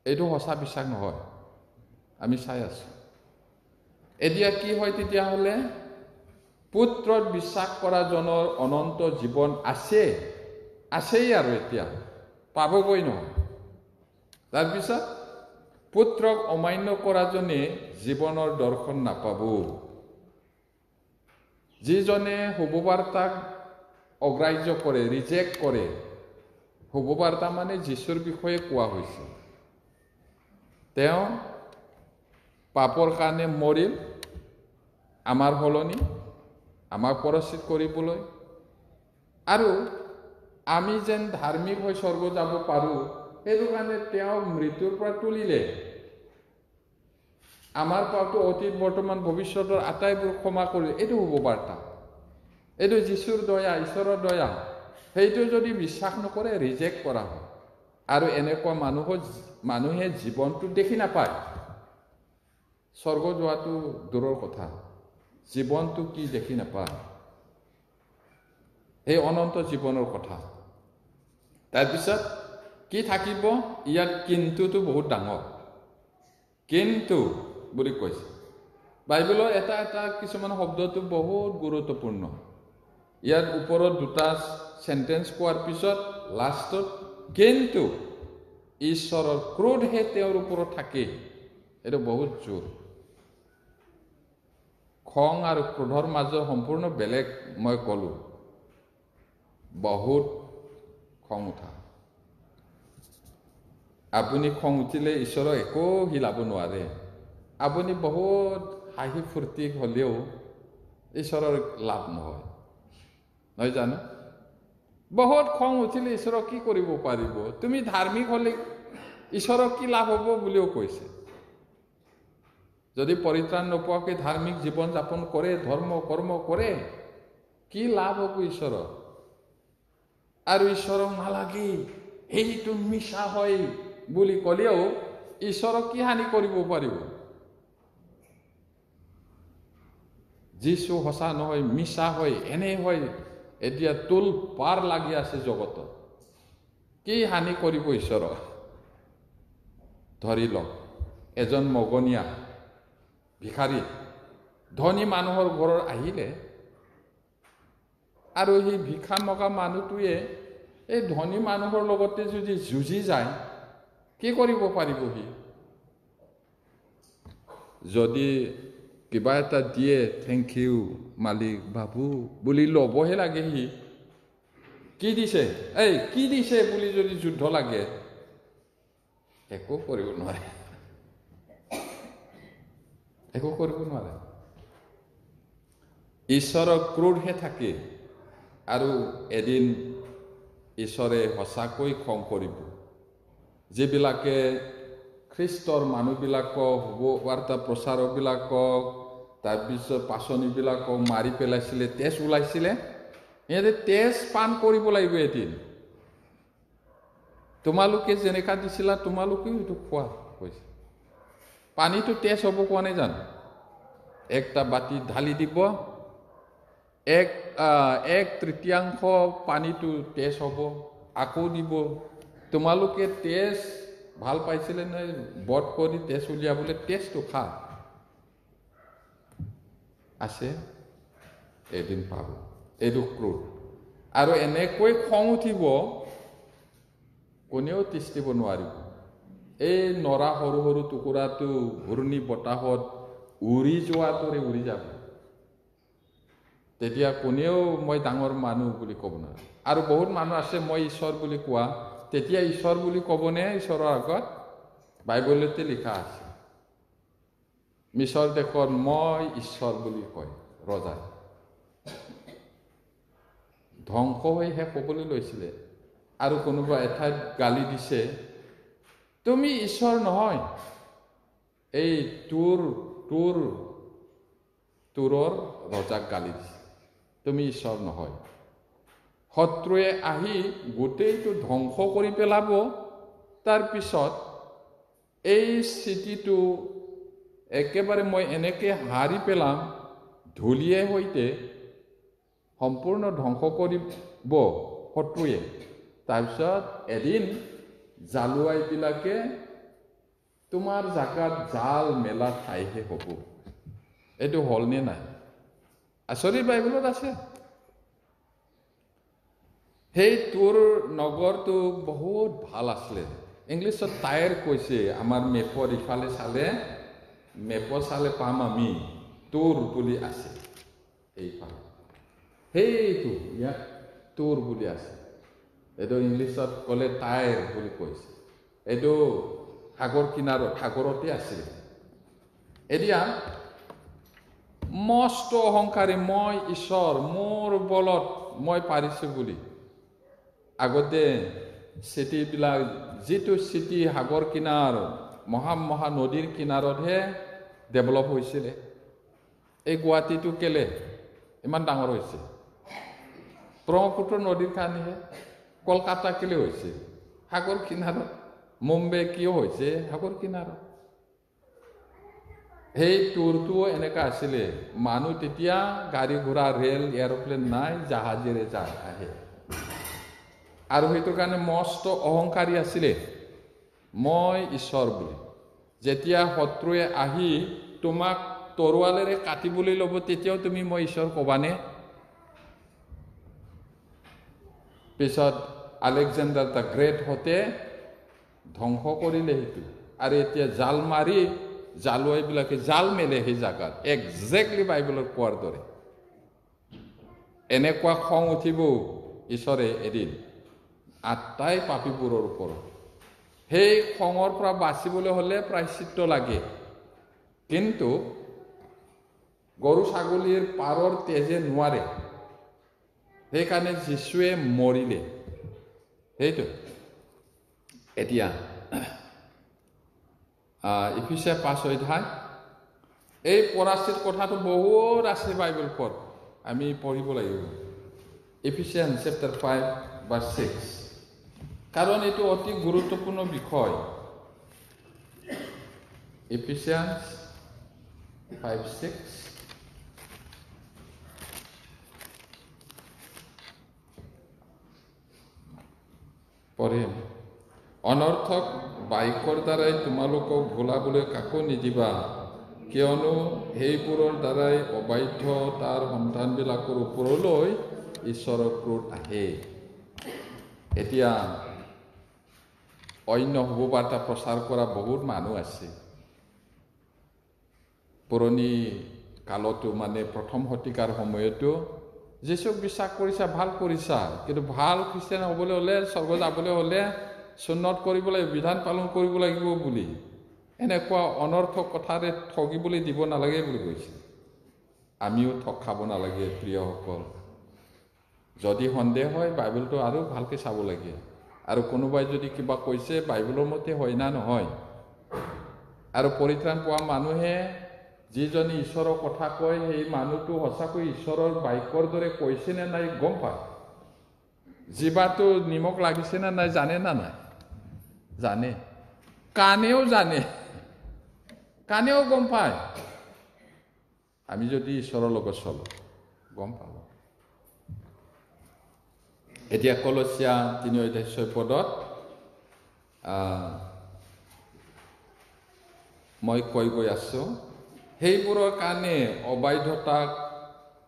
এইটো সঁচা বিশ্বাস নহয় আমি চাই আছোঁ এতিয়া কি হয় তেতিয়াহ'লে পুত্ৰত বিশ্বাস কৰা জনৰ অনন্ত জীৱন আছেই আৰু এতিয়া পাবগৈ নহয় তাৰপিছত পুত্ৰক অমান্য কৰা জনে জীৱনৰ দৰ্শন নাপাব যিজনে শুভবাৰ্তাক অগ্ৰাহ্য কৰে ৰিজেক্ট কৰে শুভবাৰ্তা মানে যীশুৰ বিষয়ে কোৱা হৈছে তেওঁ পাপৰ কাৰণে মৰিল আমাৰ সলনি আমাক পৰাচিত কৰিবলৈ আৰু আমি যেন ধাৰ্মিক হৈ স্বৰ্গ যাব পাৰোঁ সেইটো কাৰণে তেওঁ মৃত্যুৰ পৰা তুলিলে আমাৰ পাপটো অতীত বৰ্তমান ভৱিষ্যতৰ আটাইবোৰ ক্ষমা কৰিলে এইটো শুভবাৰ্তা এইটো যীশুৰ দয়া ঈশ্বৰৰ দয়া সেইটো যদি বিশ্বাস নকৰে ৰিজেক্ট কৰা হয় আৰু এনেকুৱা মানুহে জীৱনটো দেখি নাপায় স্বৰ্গ যোৱাটো দূৰৰ কথা জীৱনটো কি দেখি নাপায় এই অনন্ত জীৱনৰ কথা তাৰপিছত কি থাকিব ইয়াত কিন্তুটো বহুত ডাঙৰ কিন্তু বুলি কৈছে বাইবেলৰ এটা এটা কিছুমান শব্দটো বহুত গুৰুত্বপূৰ্ণ ইয়াত ওপৰত দুটা সেন্টেন্স কোৱাৰ পিছত লাষ্টত কিন্তু ঈশ্বৰৰ ক্ৰোধহে তেওঁৰ ওপৰত থাকে এটা বহুত জোৰ খং আৰু ক্ৰোধৰ মাজত সম্পূৰ্ণ বেলেগ মই কলো বহুত খং উঠা আপুনি খং উঠিলে ঈশ্বৰক একো হিলাব নোৱাৰে আপুনি বহুত হাঁহি ফূৰ্তি হ'লেও ঈশ্বৰৰ লাভ নহয় নহয় জানো বহুত খং উঠিলে ঈশ্বৰক কি কৰিব পাৰিব তুমি ধাৰ্মিক হ'লে ঈশ্বৰক কি লাভ হ'ব বুলিও কৈছে যদি পৰিত্ৰাণ নোপোৱাকৈ ধাৰ্মিক জীৱন যাপন কৰে ধৰ্ম কৰ্ম কৰে কি লাভ হ'ব ঈশ্বৰৰ আৰু ঈশ্বৰক নালাগে সেইটো মিছা হয় বুলি ক'লেও ঈশ্বৰক কি হানি কৰিব পাৰিব যিছু সঁচা নহয় মিছা হয় এনে হয় এতিয়া তুল পাৰ লাগি আছে জগতত কি হানি কৰিব ঈশ্বৰক ধৰি লওক এজন মগনীয়া ভিখাৰী ধনী মানুহৰ ঘৰত আহিলে আৰু সেই ভিক্ষা মগা মানুহটোৱে এই ধনী মানুহৰ লগতে যদি যুঁজি যায় কি কৰিব পাৰিব সি যদি কিবা এটা দিয়ে থেংক ইউ মালিক বাবু বুলি ল'বহে লাগে সি কি দিছে এই কি দিছে বুলি যদি যুদ্ধ লাগে একো কৰিব নোৱাৰে একো কৰিব নোৱাৰে ঈশ্বৰৰ ক্ৰোধহে থাকে আৰু এদিন ঈশ্বৰে সঁচাকৈ খং কৰিব যিবিলাকে খ্ৰীষ্টৰ মানুহবিলাকক বাৰ্তা প্ৰচাৰকবিলাকক তাৰপিছত পাচনিবিলাকক মাৰি পেলাইছিলে তেজ ওলাইছিলে সিহঁতে তেজ পান কৰিব লাগিব এদিন তোমালোকে যেনেকা দিছিলা তোমালোকেও এইটো খোৱা কৈছে পানীটো তেজ হ'ব কোৱা নাই জানো একটা বাতি ঢালি দিব এক তৃতীয়াংশ পানীটো তেজ হ'ব আকৌ দিব তোমালোকে তেজ ভাল পাইছিলে নে বধ কৰি তেজ উলিয়াবলৈ তেজটো খা আছে এদিন পাব এইটো ক্ৰোধ আৰু এনেকৈ খং উঠিব কোনেও তিষ্টিব নোৱাৰিব এই নৰা সৰু সৰু টুকুৰাটো ঘূৰ্ণি বতাহত উৰি যোৱাটোৰে উৰি যাব তেতিয়া কোনেও মই ডাঙৰ মানুহ বুলি ক'ব নোৱাৰে আৰু বহুত মানুহ আছে মই ঈশ্বৰ বুলি কোৱা তেতিয়া ঈশ্বৰ বুলি ক'বনে ঈশ্বৰৰ আগত বাইবেলতে লিখা আছে মিছৰ দেশত মই ঈশ্বৰ বুলি কয় ৰজাই ধ্বংস হৈহে ক'বলৈ লৈছিলে আৰু কোনোবা এঠাইত গালি দিছে তুমি ঈশ্বৰ নহয় এই তোৰৰ ৰজাক গালি দিছে তুমি ঈশ্বৰ নহয় শত্ৰুৱে আহি গোটেইটো ধ্বংস কৰি পেলাব তাৰপিছত এই চিটিটো একেবাৰে মই এনেকৈ হাৰি পেলাম ধূলিয়ে সৈতে সম্পূৰ্ণ ধ্বংস কৰিব শত্ৰুৱে তাৰপিছত এদিন জালুৱাইবিলাকে তোমাৰ জাগাত জাল মেলা ঠাইহে হ'ব এইটো হ'লনে নাই আচৰিত বাইবেলত আছে সেই তোৰ নগৰটো বহুত ভাল আছিলে ইংলিছত টায়াৰ কৈছে আমাৰ মেপৰ ইফালে চালে মেপত চালে পাম আমি তোৰ বুলি আছে এইফালে সেইটো ইয়াত তোৰ বুলি আছে এইটো ইংলিছত ক'লে টায়াৰ বুলি কৈছে এইটো সাগৰ কিনাৰত সাগৰতে আছিলে এতিয়া মস্ত অহংকাৰী মই ঈশ্বৰ মোৰ বলত মই পাৰিছোঁ বুলি আগতে চিটিবিলাক যিটো চিটি সাগৰ কিনাৰ মহা নদীৰ কিনাৰতহে ডেভেলপ হৈছিলে এই গুৱাহাটীটো কেলে ইমান ডাঙৰ হৈছে ব্ৰহ্মপুত্ৰ নদীৰ কাৰণেহে কলকাতা কেলে হৈছে সাগৰ কিনাৰত মুম্বাই কিয় হৈছে সাগৰ কিনাৰত সেই টুৰটোও এনেকুৱা আছিলে মানুহ তেতিয়া গাড়ী ঘোঁৰা ৰেল এৰোপ্লেন নাই জাহাজেৰে যায় আহে আৰু সেইটো কাৰণে মস্ত অহংকাৰী আছিলে, মই ঈশ্বৰ বুলি। যেতিয়া শত্ৰুৱে আহি তোমাক তৰোৱালেৰে কাটিবলৈ ল'ব, তেতিয়াও তুমি মই ঈশ্বৰ ক'বানে? পিছত আলেকজেণ্ডাৰ দ্য গ্ৰেট হতে ধ্বংস কৰিলে সেইটো, আৰু এতিয়া জাল মাৰি জালুৱাইবিলাকে জাল মেলে সেই জাগাত, একজেক্টলি বাইবেলত কোৱাৰ দৰে। এনেকুৱা খং উঠিব ঈশ্বৰে এদিন আটাই পাপীবোৰৰ ওপৰত। সেই খঙৰ পৰা বাচিবলৈ হ'লে প্ৰায়শ্চিত্ত লাগে, কিন্তু গৰু ছাগলীৰ পাৰৰ তেজে নোৱাৰে। সেইকাৰণে যীশুৱে মৰিলে। সেইটো এতিয়া ইফিছিয়াৰ 5 অধ্যায়, এই পৰাচিত কথাটো বহুত আছে বাইবেলত, আমি পঢ়িব লাগিব। ইফিছিয়ান চেপ্টাৰ 5 ভাৰ্ছ 6, কাৰণ এইটো অতি গুৰুত্বপূৰ্ণ বিষয়। ইফিছিয়ান 5:6, পঢ়িম। অনৰ্থক বাক্যৰ দ্বাৰাই তোমালোকক ভুলাবলৈ কাকো নিদিবা, কিয়নো সেইবোৰৰ দ্বাৰাই অবাধ্যতাৰ সন্তানবিলাকৰ ওপৰলৈ ঈশ্বৰৰ ক্ৰোধ আহে। এতিয়া অন্য শুভবাৰ্তা প্ৰচাৰ কৰা বহুত মানুহ আছে। পুৰণি কালতো মানে প্ৰথম শতিকাৰ সময়তো যীশুক বিশ্বাস কৰিছা, ভাল কৰিছা, কিন্তু ভাল খ্ৰীষ্টিয়ান হ'বলৈ হ'লে, স্বৰ্গ যাবলৈ হ'লে সুন্নত কৰিব লাগিব, বিধান পালন কৰিব লাগিব বুলি, এনেকুৱা অনৰ্থক কথাৰে ঠগিবলৈ দিব নালাগে বুলি কৈছে। আমিও ঠগ খাব নালাগে প্ৰিয়সকল। যদি সন্দেহ হয় বাইবেলটো আৰু ভালকৈ চাব লাগে, আৰু কোনোবাই যদি কিবা কৈছে বাইবেলৰ মতে হয় না নহয়। আৰু পৰিত্ৰাণ পোৱা মানুহে যিজনে ঈশ্বৰৰ কথা কয়, সেই মানুহটো সঁচাকৈ ঈশ্বৰৰ বাক্যৰ দৰে কৈছে নে নাই গম পায়। জিভাটো নিমখ লাগিছে নে নাই জানে না নাই? জানে। কাণেও জানে, কাণেও গম পায়। আমি যদি ঈশ্বৰৰ লগত চলো গম পাব। এতিয়া কলচীয়া 3:6 মই কৈ গৈ আছো, সেইবোৰৰ কাৰণে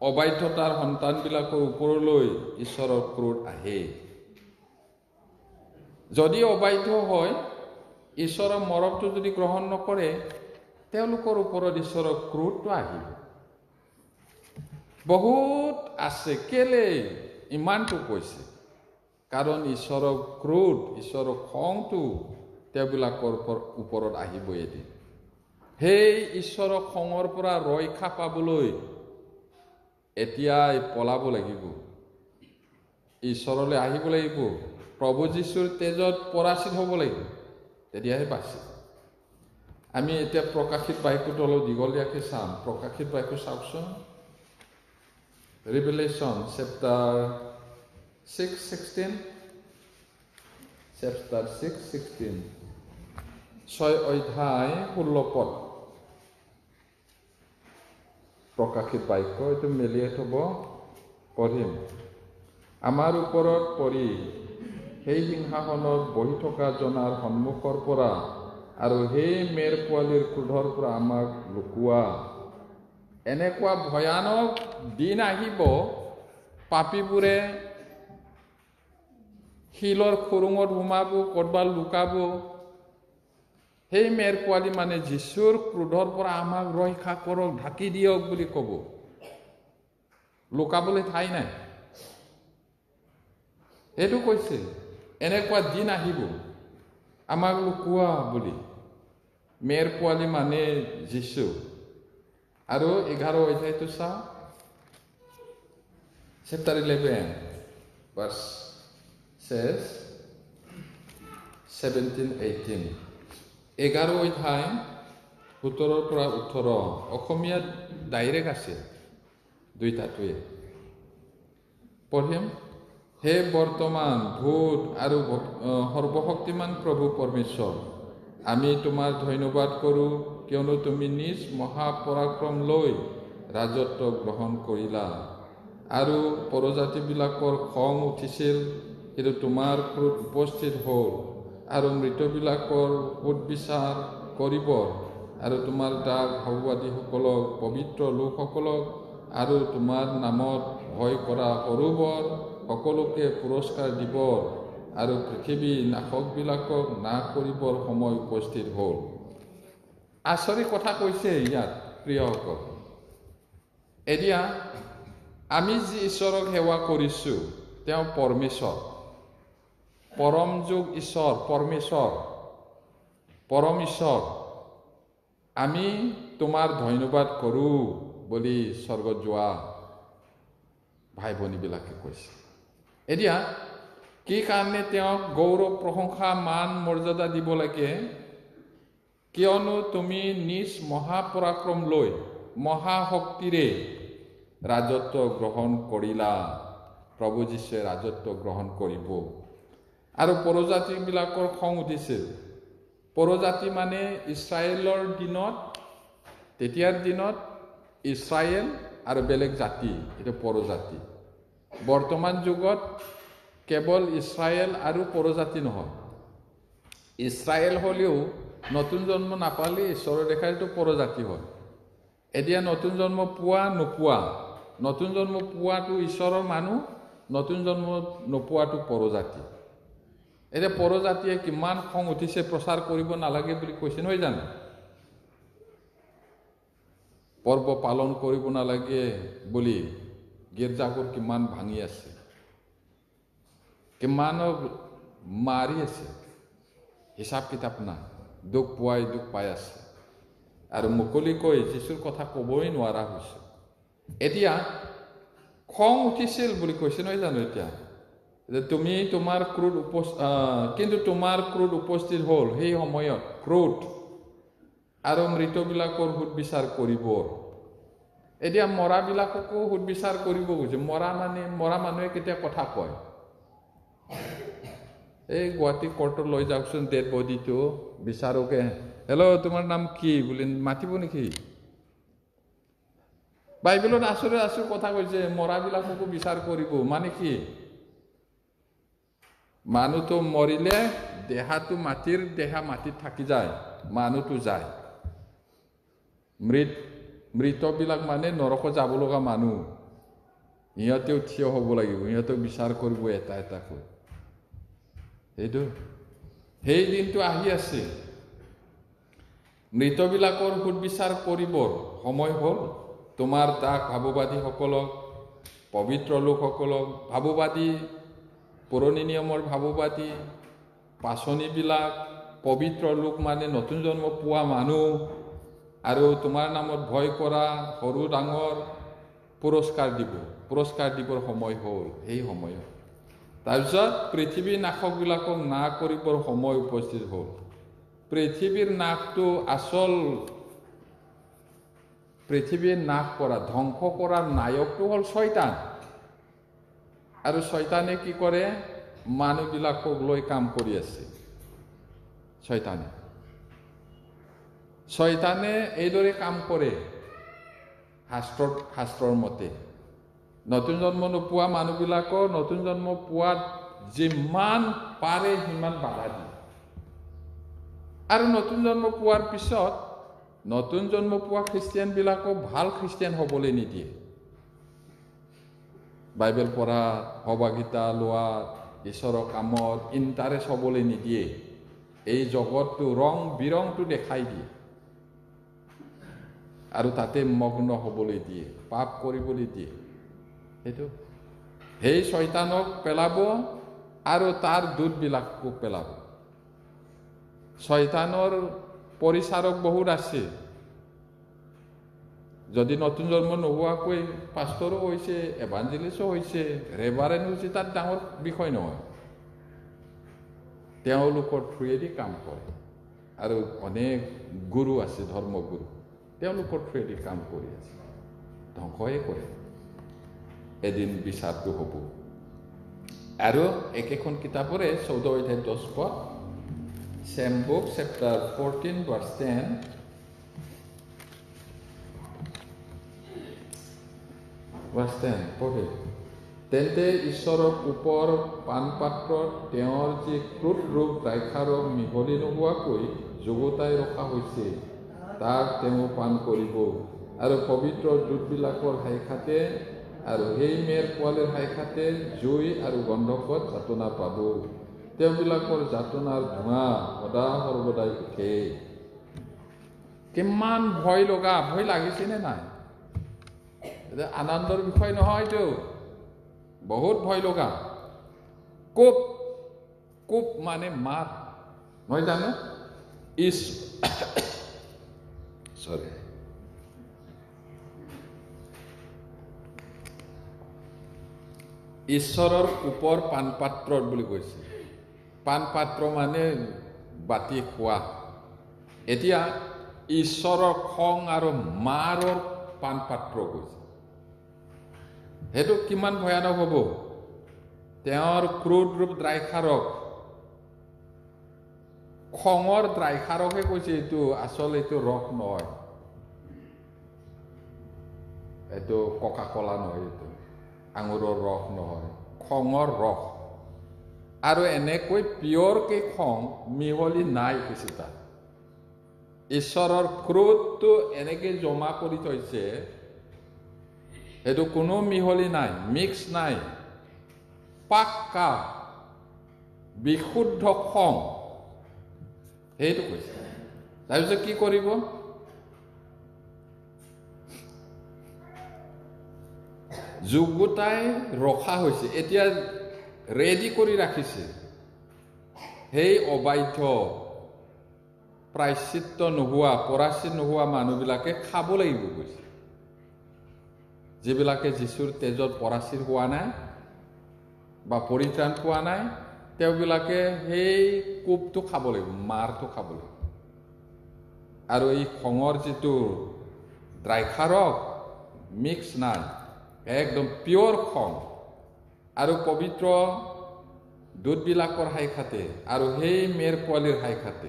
অবাধ্যতাৰ সন্তানবিলাকৰ ওপৰলৈ ঈশ্বৰৰ ক্ৰোধ আহে। যদি অবাধ্য হয়, ঈশ্বৰৰ মৰমটো যদি গ্ৰহণ নকৰে, তেওঁলোকৰ ওপৰত ঈশ্বৰৰ ক্ৰোধটো আহিব। বহুত আছে। কেলে ইমানটো কৈছে? কাৰণ ঈশ্বৰৰ ক্ৰোধ, ঈশ্বৰৰ খংটো তেওঁবিলাকৰ ওপৰত আহিব এদিন। সেই ঈশ্বৰৰ খঙৰ পৰা ৰক্ষা পাবলৈ এতিয়াই পলাব লাগিব, ঈশ্বৰলৈ আহিব লাগিব, প্ৰভু যীশুৰ তেজত পৰাচিত হ'ব লাগিব, তেতিয়াহে বাচিব। আমি এতিয়া প্ৰকাশিত বাক্যটো অলপ দীঘলীয়াকৈ চাম। প্ৰকাশিত বাক্য চাওকচোন, ৰিভেলেশ্যন চেপ্টাৰ 6:16, চেপ্টাৰ 6:16, 6 অধ্যায় 16 পদ। প্ৰকাশিত বাক্য, এইটো মেলিয়াই থব, পঢ়িম। আমাৰ ওপৰত পৰি সেই সিংহাসনত বহি থকা জনাৰ সন্মুখৰ পৰা আৰু সেই মেৰ পোৱালীৰ ক্ৰোধৰ পৰা আমাক লুকোৱা। এনেকুৱা ভয়ানক দিন আহিব, পাপীবোৰে শিলৰ খুৰুঙত সোমাব, ক'ৰবাত লুকাব। সেই মেৰ পোৱালী মানে যীশুৰ ক্ৰোধৰ পৰা আমাক ৰক্ষা কৰক, ঢাকি দিয়ক বুলি ক'ব। লুকাবলৈ ঠাই নাই। সেইটো কৈছিল, এনেকুৱা দিন আহিব, আমাক লুকোৱা বুলি। মেৰ পোৱালী মানে যীশু। আৰু 11 অধ্যায়টো চাওঁ, চেপ্টাৰ 11 ভাৰ্ছ 17-18, 11 অধ্যায় 17 পৰা 18। অসমীয়াত ডাইৰেক্ট আছে দুইটাটোৱে, পঢ়িম। হে বৰ্তমান ভূত আৰু সৰ্বশক্তিমান প্ৰভু পৰমেশ্বৰ, আমি তোমাৰ ধন্যবাদ কৰোঁ, কিয়নো তুমি নিজ মহাপৰাক্ৰম লৈ ৰাজত্ব গ্ৰহণ কৰিলা। আৰু পৰজাতিবিলাকৰ খং উঠিছিল, কিন্তু তোমাৰ ক্ৰোধ উপস্থিত হ'ল আৰু মৃতবিলাকৰ উৎবিচাৰ কৰিব আৰু তোমাৰ দাগ ভাৱবাদীসকলক পবিত্ৰ লোকসকলক আৰু তোমাৰ নামত ভয় কৰা সৰুবৰ সকলোকে পুৰস্কাৰ দিব আৰু পৃথিৱী নাশকবিলাকক নাশ কৰিবৰ সময় উপস্থিত হ'ল। আচৰিত কথা কৈছে ইয়াত প্ৰিয়সকল। এতিয়া আমি যি ঈশ্বৰক সেৱা কৰিছোঁ তেওঁ পৰমেশ্বৰ, পৰম যুগ ঈশ্বৰ, পৰম ঈশ্বৰ। আমি তোমাৰ ধন্যবাদ কৰোঁ বুলি স্বৰ্গত যোৱা ভাই ভনীবিলাকে কৈছে। এতিয়া কি কাৰণে তেওঁক গৌৰৱ প্ৰশংসা মান মৰ্যাদা দিব লাগে? কিয়নো তুমি নিজ মহাপৰাক্ৰম লৈ মহাশক্তিৰে ৰাজত্ব গ্ৰহণ কৰিলা। প্ৰভু যীশুৱে ৰাজত্ব গ্ৰহণ কৰিব। আৰু পৰজাতিবিলাকৰ খং উঠিছিল। পৰজাতি মানে ইছৰাইলৰ দিনত, তেতিয়াৰ দিনত ইছৰাইল আৰু বেলেগ জাতি, এইটো পৰজাতি। বৰ্তমান যুগত কেৱল ইছৰাইল আৰু পৰজাতি নহয়, ইছৰাইল হ'লেও নতুন জন্ম নাপালে ঈশ্বৰৰ দেখাৰ এইটো পৰজাতি হয়। এতিয়া নতুন জন্ম পোৱা নোপোৱা, নতুন জন্ম পোৱাটো ঈশ্বৰৰ মানুহ, নতুন জন্ম নোপোৱাটো পৰজাতি। এতিয়া পৰজাতিয়ে কিমান খং উঠিছে, প্ৰচাৰ কৰিব নালাগে বুলি কৈছে নহয় জানো? পৰ্ব পালন কৰিব নালাগে বুলি গীৰ্জাঘৰ কিমান ভাঙি আছে, কিমানক মাৰি আছে, হিচাপ কিতাপ নাই, দুখ পাই আছে। আৰু মুকলিকৈ যীশুৰ কথা ক'বই নোৱাৰা হৈছে। এতিয়া খং উঠিছিল বুলি কৈছে নহয় জানো? এতিয়া তুমি তোমাৰ ক্ৰোধ কিন্তু তোমাৰ ক্ৰোধ উপস্থিত হ'ল সেই সময়ত, ক্ৰোধ আৰু মৃতবিলাকৰ সুদবিচাৰ কৰিব। এতিয়া মৰাবিলাককো সুদবিচাৰ কৰিব গৈছে। মৰা মানুহে কেতিয়া কথা কয়? এই গুৱাহাটী কোৰ্টত লৈ যাওকচোন ডেড বডিটো, বিচাৰকে হেল্ল' তোমাৰ নাম কি বুলি মাতিব নেকি? বাইবেলত আচৰিত কথা কৈছে, মৰাবিলাককো বিচাৰ কৰিব। মানে কি? মানুহটো মৰিলে দেহা মাটিত থাকি যায়, মানুহটো যায়। মৃতবিলাক মানে নৰকত যাব লগা মানুহ, সিহঁতেও থিয় হ'ব লাগিব, সিহঁতক বিচাৰ কৰিব এটা এটাকৈ। সেই দিনটো আহি আছে। মৃতবিলাকৰ সুদবিচাৰ কৰিবৰ সময় হ'ল। তোমাৰ দাস ভাৱবাদীসকলক, পবিত্ৰ লোকসকলক, ভাৱবাদী, পুৰণি নিয়মৰ ভাৱবাদী, পাচনিবিলাক, পবিত্ৰ লোক মানে নতুন জন্ম পোৱা মানুহ, আৰু তোমাৰ নামত ভয় কৰা সৰু ডাঙৰ পুৰস্কাৰ দিবৰ সময় হ'ল। সেই সময়ত তাৰপিছত পৃথিৱীৰ নাশকবিলাকক নাশ কৰিবৰ সময় উপস্থিত হ'ল। পৃথিৱীৰ নাশটো পৃথিৱীৰ নাশ কৰা, ধ্বংস কৰাৰ নায়কটো হ'ল শয়তান। আৰু শয়তানে কি কৰে? মানুহবিলাকক লৈ কাম কৰি আছে। শয়তানে এইদৰে কাম কৰে। শাস্ত্ৰৰ মতে নতুন জন্ম নোপোৱা মানুহবিলাকৰ নতুন জন্ম পোৱাত যিমান পাৰে সিমান বাধা দিয়ে। আৰু নতুন জন্ম পোৱাৰ পিছত নতুন জন্ম পোৱা খ্ৰীষ্টিয়ানবিলাকক ভাল খ্ৰীষ্টিয়ান হ'বলৈ নিদিয়ে। বাইবেল পঢ়া, সভাগীতা লোৱা, ঈশ্বৰৰ কামত ইণ্টাৰেষ্ট হ'বলৈ নিদিয়ে। এই জগতটো ৰং বিৰংটো দেখাই দিয়ে আৰু তাতে মগ্ন হ'বলৈ দিয়ে, পাপ কৰিবলৈ দিয়ে। সেই শয়তানক পেলাব আৰু তাৰ দূতবিলাককো পেলাব। শয়তানৰ পৰিচাৰক বহুত আছে। যদি নতুন জন্ম নোহোৱাকৈ পাষ্টৰো হৈছে, এভাঞ্জেলিষ্টো হৈছে, ৰেভাৰেণ্ড হৈছে, তাত ডাঙৰ বিষয় নহয়। তেওঁলোকৰ থ্ৰুৱেদি কাম কৰে। আৰু অনেক গুৰু আছে, ধৰ্মগুৰু, তেওঁলোকৰ থ্ৰুৱেদি কাম কৰি আছে, ধ্বংসই কৰে। এদিন বিচাৰটো হ'ব। আৰু একেখন কিতাপৰে 14 অধ্যায় 10 পদ, Same book, chapter 14, verse 10. Verse 10, পঢ়ে। তেন্তে ঈশ্বৰৰ ওপৰ পাণপাত্ৰত তেওঁৰ যি ক্ৰোধ ৰূপ দ্ৰাক্ষাৰস মিহলি নোহোৱাকৈ যুগুতাই ৰখা হৈছে তাক তেওঁ পান কৰিব আৰু পবিত্ৰ দূতবিলাকৰ হাইখাতে আৰু সেই মেৰ পোৱালীৰ হাইখাতে জুই আৰু গন্ধকত যাতনা পাব। তেওঁবিলাকৰ যাতনাৰ ধোঁৱা সদা সৰ্বদাই উঠে। কিমান ভয় লগা, ভয় লাগিছেনে নাই? আনন্দৰ বিষয় নহয়তো, বহুত ভয় লগা। কোপ, কোপ মানে মাত, নহয় জানো? সৰি, ঈশ্বৰৰ ওপৰ পাণপাত্ৰত বুলি কৈছে। পাণপাত্ৰ মানে বাতি খোৱা। এতিয়া ঈশ্বৰৰ খং আৰু মাৰৰ পাণপাত্ৰ কৈছে। সেইটো কিমান ভয়ানক হ'ব? তেওঁৰ ক্ৰোধ ৰূপ দ্ৰাক্ষাৰস, খঙৰ দ্ৰাক্ষাৰসে কৈছে। এইটো আচল, এইটো ৰস নহয়, এইটো ককা কলা নহয়, এইটো আঙুৰৰ ৰস নহয়, খঙৰ ৰস। আৰু এনেকৈ পিয়ৰকে খং মিহলি নাই কিছু তাত। ঈশ্বৰৰ ক্ৰোধটো এনেকে জমা কৰি থৈছে, সেইটো কোনো মিহলি নাই, মিক্স নাই, পাক্কা বিশুদ্ধ খং, সেইটো কৈছে। তাৰপিছত কি কৰিব? যুগুতাই ৰখা হৈছে, এতিয়া ৰেডি কৰি ৰাখিছে। সেই অবাধ্য প্ৰায়শ্চিত্ত নোহোৱা, পৰাচিত নোহোৱা মানুহবিলাকে খাব লাগিব কৈছে। যিবিলাকে যীশুৰ তেজত পৰাচিত হোৱা নাই বা পৰিত্ৰাণ পোৱা নাই, তেওঁবিলাকে সেই কোপটো খাব লাগিব, মাৰটো খাব লাগিব। আৰু এই খঙৰ যিটো দ্ৰাক্ষাৰস মিক্স নাই, একদম পিয়ৰ খং। আৰু পবিত্ৰ দূতবিলাকৰ হাইখাতে আৰু সেই মেৰ পোৱালীৰ হাইখাতে,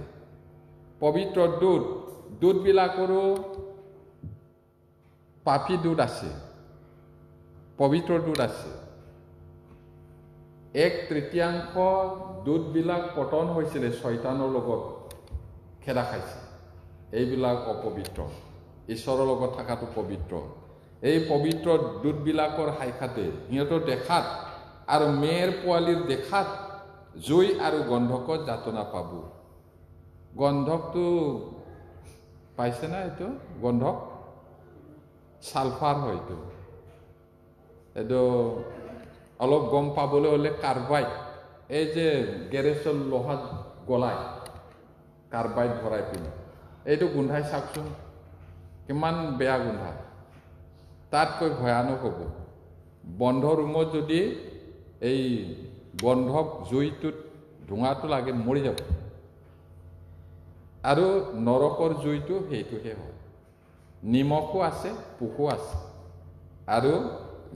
পবিত্ৰ দূতবিলাকৰো পাপী দূত আছে, পবিত্ৰ দূত আছে। 1/3 দূতবিলাক পতন হৈছিলে, শয়তানৰ লগত খেদা খাইছে। এইবিলাক অপবিত্ৰ, ঈশ্বৰৰ লগত থকাটো পবিত্ৰ। এই পবিত্ৰ দূতবিলাকৰ হাইখাতে সিহঁতৰ দেখাত আৰু মেৰ পোৱালীৰ দেখাত জুই আৰু গন্ধকত যাতনা পাব। গন্ধকটো পাইছে না? এইটো গন্ধক ছালফাৰ হয়তো। এইটো অলপ গম পাবলৈ হ'লে কাৰ্বাইড, এই যে গেৰেজৰ লোহাত গলাই কাৰ্বাইড ভৰাই পিনে এইটো গোন্ধাই চাওকচোন, কিমান বেয়া গোন্ধায়। তাতকৈ ভয়ানক হ'ব বন্ধ ৰুমত যদি এই গন্ধক জুইটোত ধোঁৱাটো লাগে, মৰি যাব। আৰু নৰকৰ জুইটো সেইটোহে হয়, নিমখো আছে, পোকো আছে। আৰু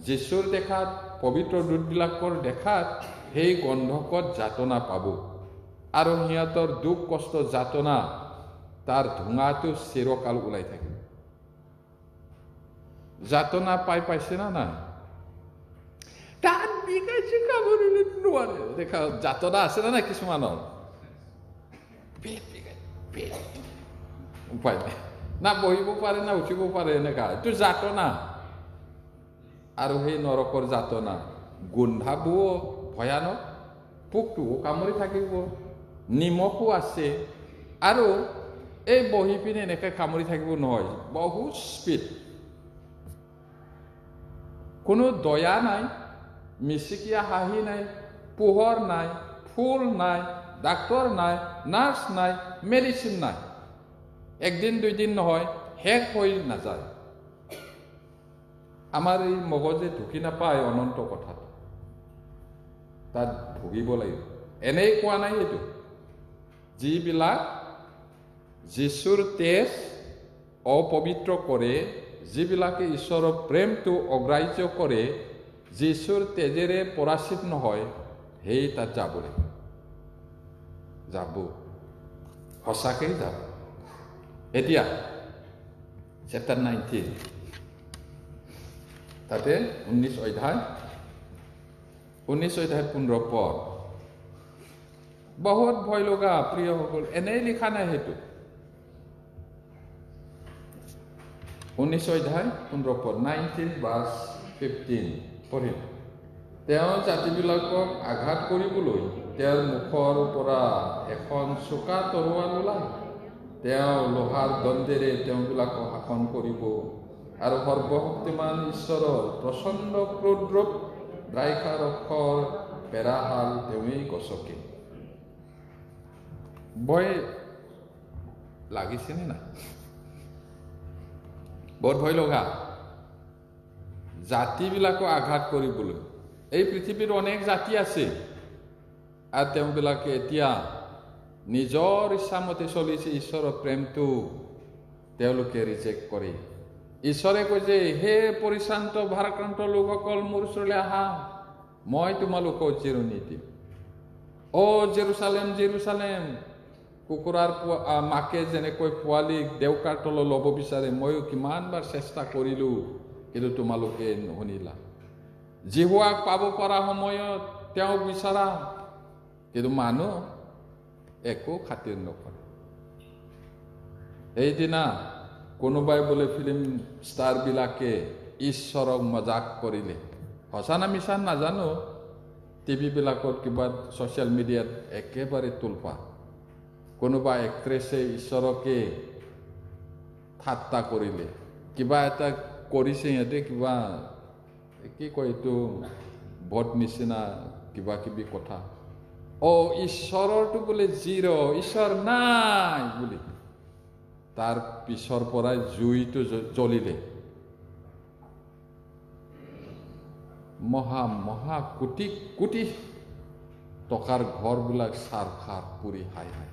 যীশুৰ দেখাত, পবিত্ৰ দূতবিলাকৰ দেখাত সেই গন্ধকত যাতনা পাব। আৰু সিহঁতৰ দুখ কষ্ট যাতনা, তাৰ ধোঁৱাটো চিৰকাল ওলাই থাকিব। যাতনা পাইছে না নাই? তাত বিকাইছে, খাবলৈ নোৱাৰে। দেখা যাতনা আছে না নাই কিছুমানৰ? উপায় নাই, না বহিব পাৰে না উঠিব পাৰে, এনেকা। এইটো যাতনা। আৰু সেই নৰকৰ যাতনা গোন্ধাবও ভয়ানক, পোকটোও কামুৰি থাকিব, নিমখো আছে। আৰু এই বহি পিনে এনেকৈ কামুৰি থাকিব নহয়, বহুত স্পীড, কোনো দয়া নাই, মিচিকিয়া হাঁহি নাই, পোহৰ নাই, ফুল নাই, ডাক্তৰ নাই, নাৰ্ছ নাই, মেডিচিন নাই। 1 দিন 2 দিন নহয়, শেষ হৈ নাযায়। আমাৰ এই মগজে ঢুকি নাপায় অনন্ত কথাটো, তাত ভুগিব লাগিব। এনেই কোৱা নাই এইটো। যিবিলাক যীশুৰ তেজ অপবিত্ৰ কৰে, যিবিলাকে ঈশ্বৰৰ প্ৰেমটো অগ্ৰাহ্য কৰে, যীশুৰ তেজেৰে পৰাচিত নহয়, সেই তাত যাব লাগিব, যাব, সঁচাকেই যাব। এতিয়া চেপ্টাৰ 19, তাতে 19 অধ্যায় 19 অধ্যায় 15 পদ বহুত ভয় লগা প্ৰিয়সকল এনেই লিখা নাই সেইটো 19 অধ্যায় 15 পদ 19 verse 15 পঢ়িম তেওঁ জাতিবিলাকক আঘাত কৰিবলৈ তেওঁৰ মুখৰ পৰা এখন চোকা তৰোৱাল ওলায় তেওঁ লোহাৰ দণ্ডেৰে তেওঁবিলাকক শাসন কৰিব আৰু সৰ্বশক্তিমান ঈশ্বৰৰ প্ৰচণ্ড ক্ৰোধৰূপ দ্ৰাক্ষাৰসৰ পেৰাহাল তেওঁৱেই গছকে ভয় লাগিছেনে নাই বৰ ভয় লগা জাতিবিলাকক আঘাত কৰিবলৈ এই পৃথিৱীৰ অনেক জাতি আছে আৰু তেওঁবিলাকে এতিয়া নিজৰ ইচ্ছামতে চলিছে ঈশ্বৰৰ প্ৰেমটো তেওঁলোকে ৰিজেক্ট কৰে ঈশ্বৰে কয় যে হে পৰিশ্ৰান্ত ভাৰাক্ৰান্ত লোকসকল মোৰ ওচৰলৈ আহা মই তোমালোকক জিৰণি দিম জেৰুচালেম জেৰুচালেম কুকুৰাৰ মাকে যেনেকৈ পোৱালীক দেউকাৰ তলত ল'ব বিচাৰে ময়ো কিমানবাৰ চেষ্টা কৰিলোঁ কিন্তু তোমালোকে নুশুনিলা জিহুৱাক পাব পৰা সময়ত তেওঁক বিচাৰা কিন্তু মানুহ একো খাতিৰ নকৰে এইদিনা কোনোবাই বোলে ফিল্ম ষ্টাৰবিলাকে ঈশ্বৰক মজাক কৰিলে সঁচা না মিছা নাজানো টিভিবিলাকত কিবা ছ'চিয়েল মিডিয়াত একেবাৰে তোলপা কোনোবা এক্ট্ৰেছে ঈশ্বৰকে ঠাট্টা কৰিলে কিবা এটা কৰিছে সিহঁতে কিবা কি কয় এইটো বট নিচিনা কিবা কিবি কথা ঈশ্বৰৰটো বোলে জিৰ' ঈশ্বৰ নাই বুলি তাৰ পিছৰ পৰাই জুইটো জ্বলিলে মহা কোটি কোটি টকাৰ ঘৰবিলাক চাৰখাৰ পুৰি হাই হাই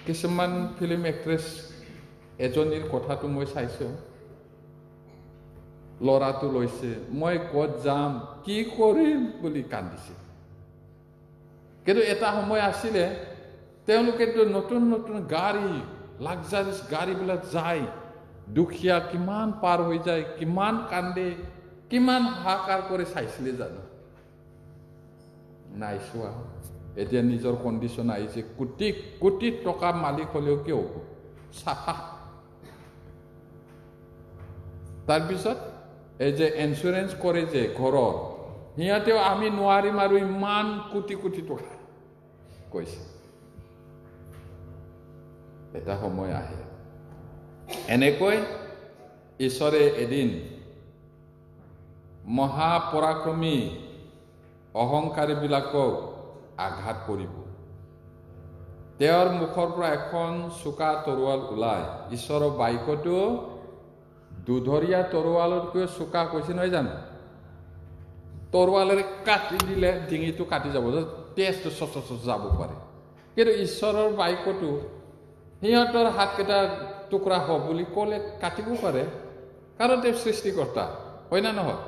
কিছুমান ফিল্ম এক্ট্ৰেছ এজনীৰ কথাটো মই চাইছোঁ ল'ৰাটো লৈছে মই ক'ত যাম কি কৰিম বুলি কান্দিছে কিন্তু এটা সময় আছিলে তেওঁলোকেতো নতুন নতুন গাড়ী লাক্সাৰিয়াছ গাড়ীবিলাক যায় দুখীয়া কিমান পাৰ হৈ যায় কিমান কান্দে কিমান হাহাকাৰ কৰি চাইছিলে জানো নাই চোৱা এতিয়া নিজৰ কণ্ডিশ্যন আহিছে কোটি কোটি টকা মালিক হ'লেও কিয় হ'ব চাফা তাৰপিছত এই যে ইঞ্চুৰেঞ্চ কৰে যে ঘৰৰ সিহঁতেও আমি নোৱাৰিম আৰু ইমান কোটি কোটি টকা কৈছে এটা সময় আহে এনেকৈ ঈশ্বৰে এদিন মহাপৰাক্ৰমী অহংকাৰীবিলাকক আঘাত কৰিব তেওঁৰ মুখৰ পৰা এখন চোকা তৰোৱাল ওলায় ঈশ্বৰৰ বাক্যটো দুধৰীয়া তৰোৱালতকৈ চোকা কৈছে নহয় জানো তৰোৱালেৰে কাটি দিলে ডিঙিটো কাটি যাব তেজটো চচ যাব পাৰে কিন্তু ঈশ্বৰৰ বাক্যটো সিহঁতৰ হাতকেইটা টুকুৰা হওক বুলি ক'লে কাটিব পাৰে কাৰণ তেওঁ সৃষ্টিকৰ্তা হয় না নহয়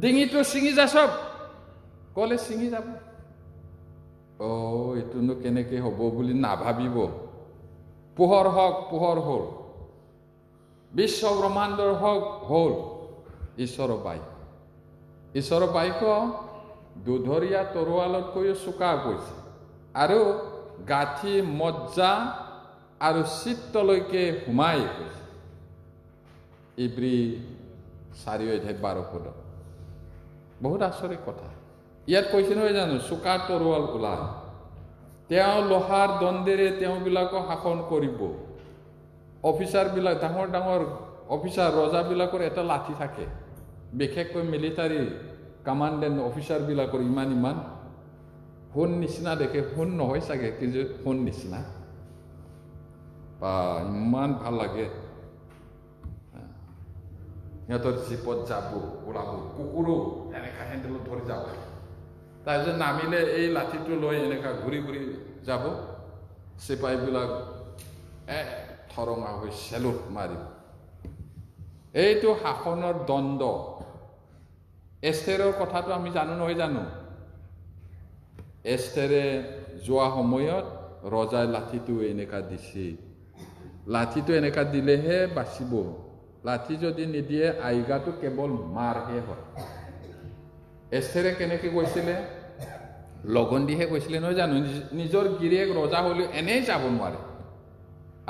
ডিঙিটো ছিঙি যা চব ক'লে ছিঙি যাব এইটোনো কেনেকৈ হ'ব বুলি নাভাবিব পোহৰ হওক পোহৰ হ'ল বিশ্ব ব্ৰহ্মাণ্ডৰ হওক হ'ল ঈশ্বৰৰ বাক্য দুধৰীয়া তৰোৱালতকৈও চোকা কৈছে আৰু গাঁঠি মজ্জা আৰু চিত্তলৈকে সোমাই কৈছে ইব্ৰী 4 অধ্যায় 12 পদ বহুত আচৰিত কথা ইয়াত কৈছে নহয় জানো চোকা তৰোৱাল ওলায় তেওঁ লোহাৰ দণ্ডেৰে তেওঁবিলাকক শাসন কৰিব অফিচাৰবিলাক ডাঙৰ ডাঙৰ অফিচাৰ ৰজাবিলাকৰ এটা লাঠি থাকে বিশেষকৈ মিলিটাৰী কামাণ্ডেণ্ট অফিচাৰবিলাকৰ ইমান সোণ নিচিনা দেখে সোণ নহয় চাগে কিন্তু সোণ নিচিনা বা ইমান ভাল লাগে সিহঁতৰ জীপত যাব ওলাব কুকুৰো এনেকা হেণ্ডেলত ধৰি যাব তাৰপিছত নামিলে এই লাঠিটো লৈ এনেকা ঘূৰি ঘূৰি যাব চিপাহীবিলাক থৰঙা হৈ চেলুট মাৰিব এইটো শাসনৰ দণ্ড এষ্টেৰৰ কথাটো আমি জানো নহয় জানো এষ্টেৰে যোৱা সময়ত ৰজাই লাঠিটো এনেকা দিছে লাঠিটো এনেকা দিলেহে বাচিব লাঠি যদি নিদিয়ে আইগাটো কেৱল মাৰহে হয় এষ্টেৰে কেনেকৈ কৈছিলে লগন দিহে কৈছিলে নহয় জানো নিজৰ গিৰিয়েক ৰজা হ'লেও এনেই যাব নোৱাৰে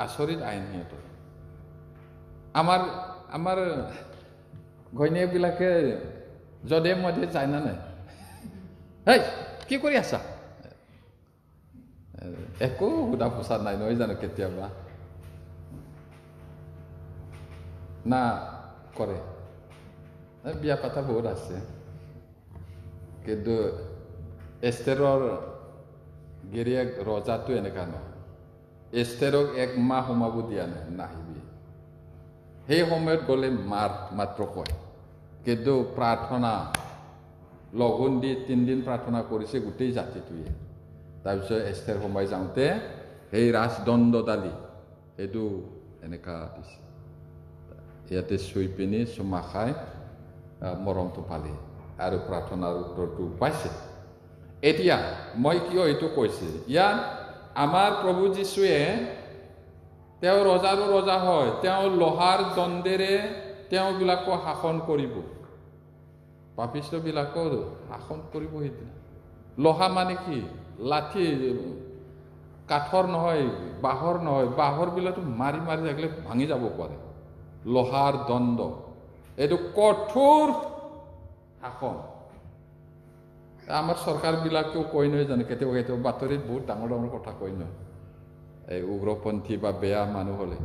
আচৰিত আইন সিহঁতৰ আমাৰ ঘৈণীয়েকবিলাকে যধে মধে যায় না নাই হেই কি কৰি আছা একো সুধা পোছা নাই নহয় জানো কেতিয়াবা না কৰে বিয়া পাতা বহুত আছে কিন্তু এষ্টেৰৰ গিৰিয়েক ৰজাটো এনেকুৱা নহয় এষ্টেৰক 1 মাহ সোমাব দিয়া নাই নাহিবি সেই সময়ত গ'লে মাত্ৰ কয় কিন্তু প্ৰাৰ্থনা লগন দি 3 দিন প্ৰাৰ্থনা কৰিছে গোটেই জাতিটোৱে তাৰপিছত এষ্টেৰ সোমাই যাওঁতে সেই ৰাজদণ্ডডালি সেইটো এনেকুৱা দিছে ইয়াতে চুই পিনি চুমা খাই মৰমটো পালে আৰু প্ৰাৰ্থনাৰ উত্তৰটো পাইছে এতিয়া মই কিয় এইটো কৈছে ইয়াত আমাৰ প্ৰভু যীশুৱে তেওঁ ৰজাৰো ৰজা হয় তেওঁ লোহাৰ দণ্ডেৰে তেওঁবিলাকো শাসন কৰিব পাপিষ্টবিলাকো শাসন কৰিব সেইদিনা লোহা মানে কি লাঠি কাঠৰ নহয় বাঁহৰ বিলাকতো মাৰি মাৰি থাকিলে ভাঙি যাব পাৰে লোহাৰ দণ্ড এইটো কঠোৰ শাসন আমাৰ চৰকাৰবিলাকেও কয় নহয় জানো কেতিয়াবা কেতিয়াবা বাতৰিত বহুত ডাঙৰ ডাঙৰ কথা কয় নহয় এই উগ্ৰপন্থী বা বেয়া মানুহ হ'লে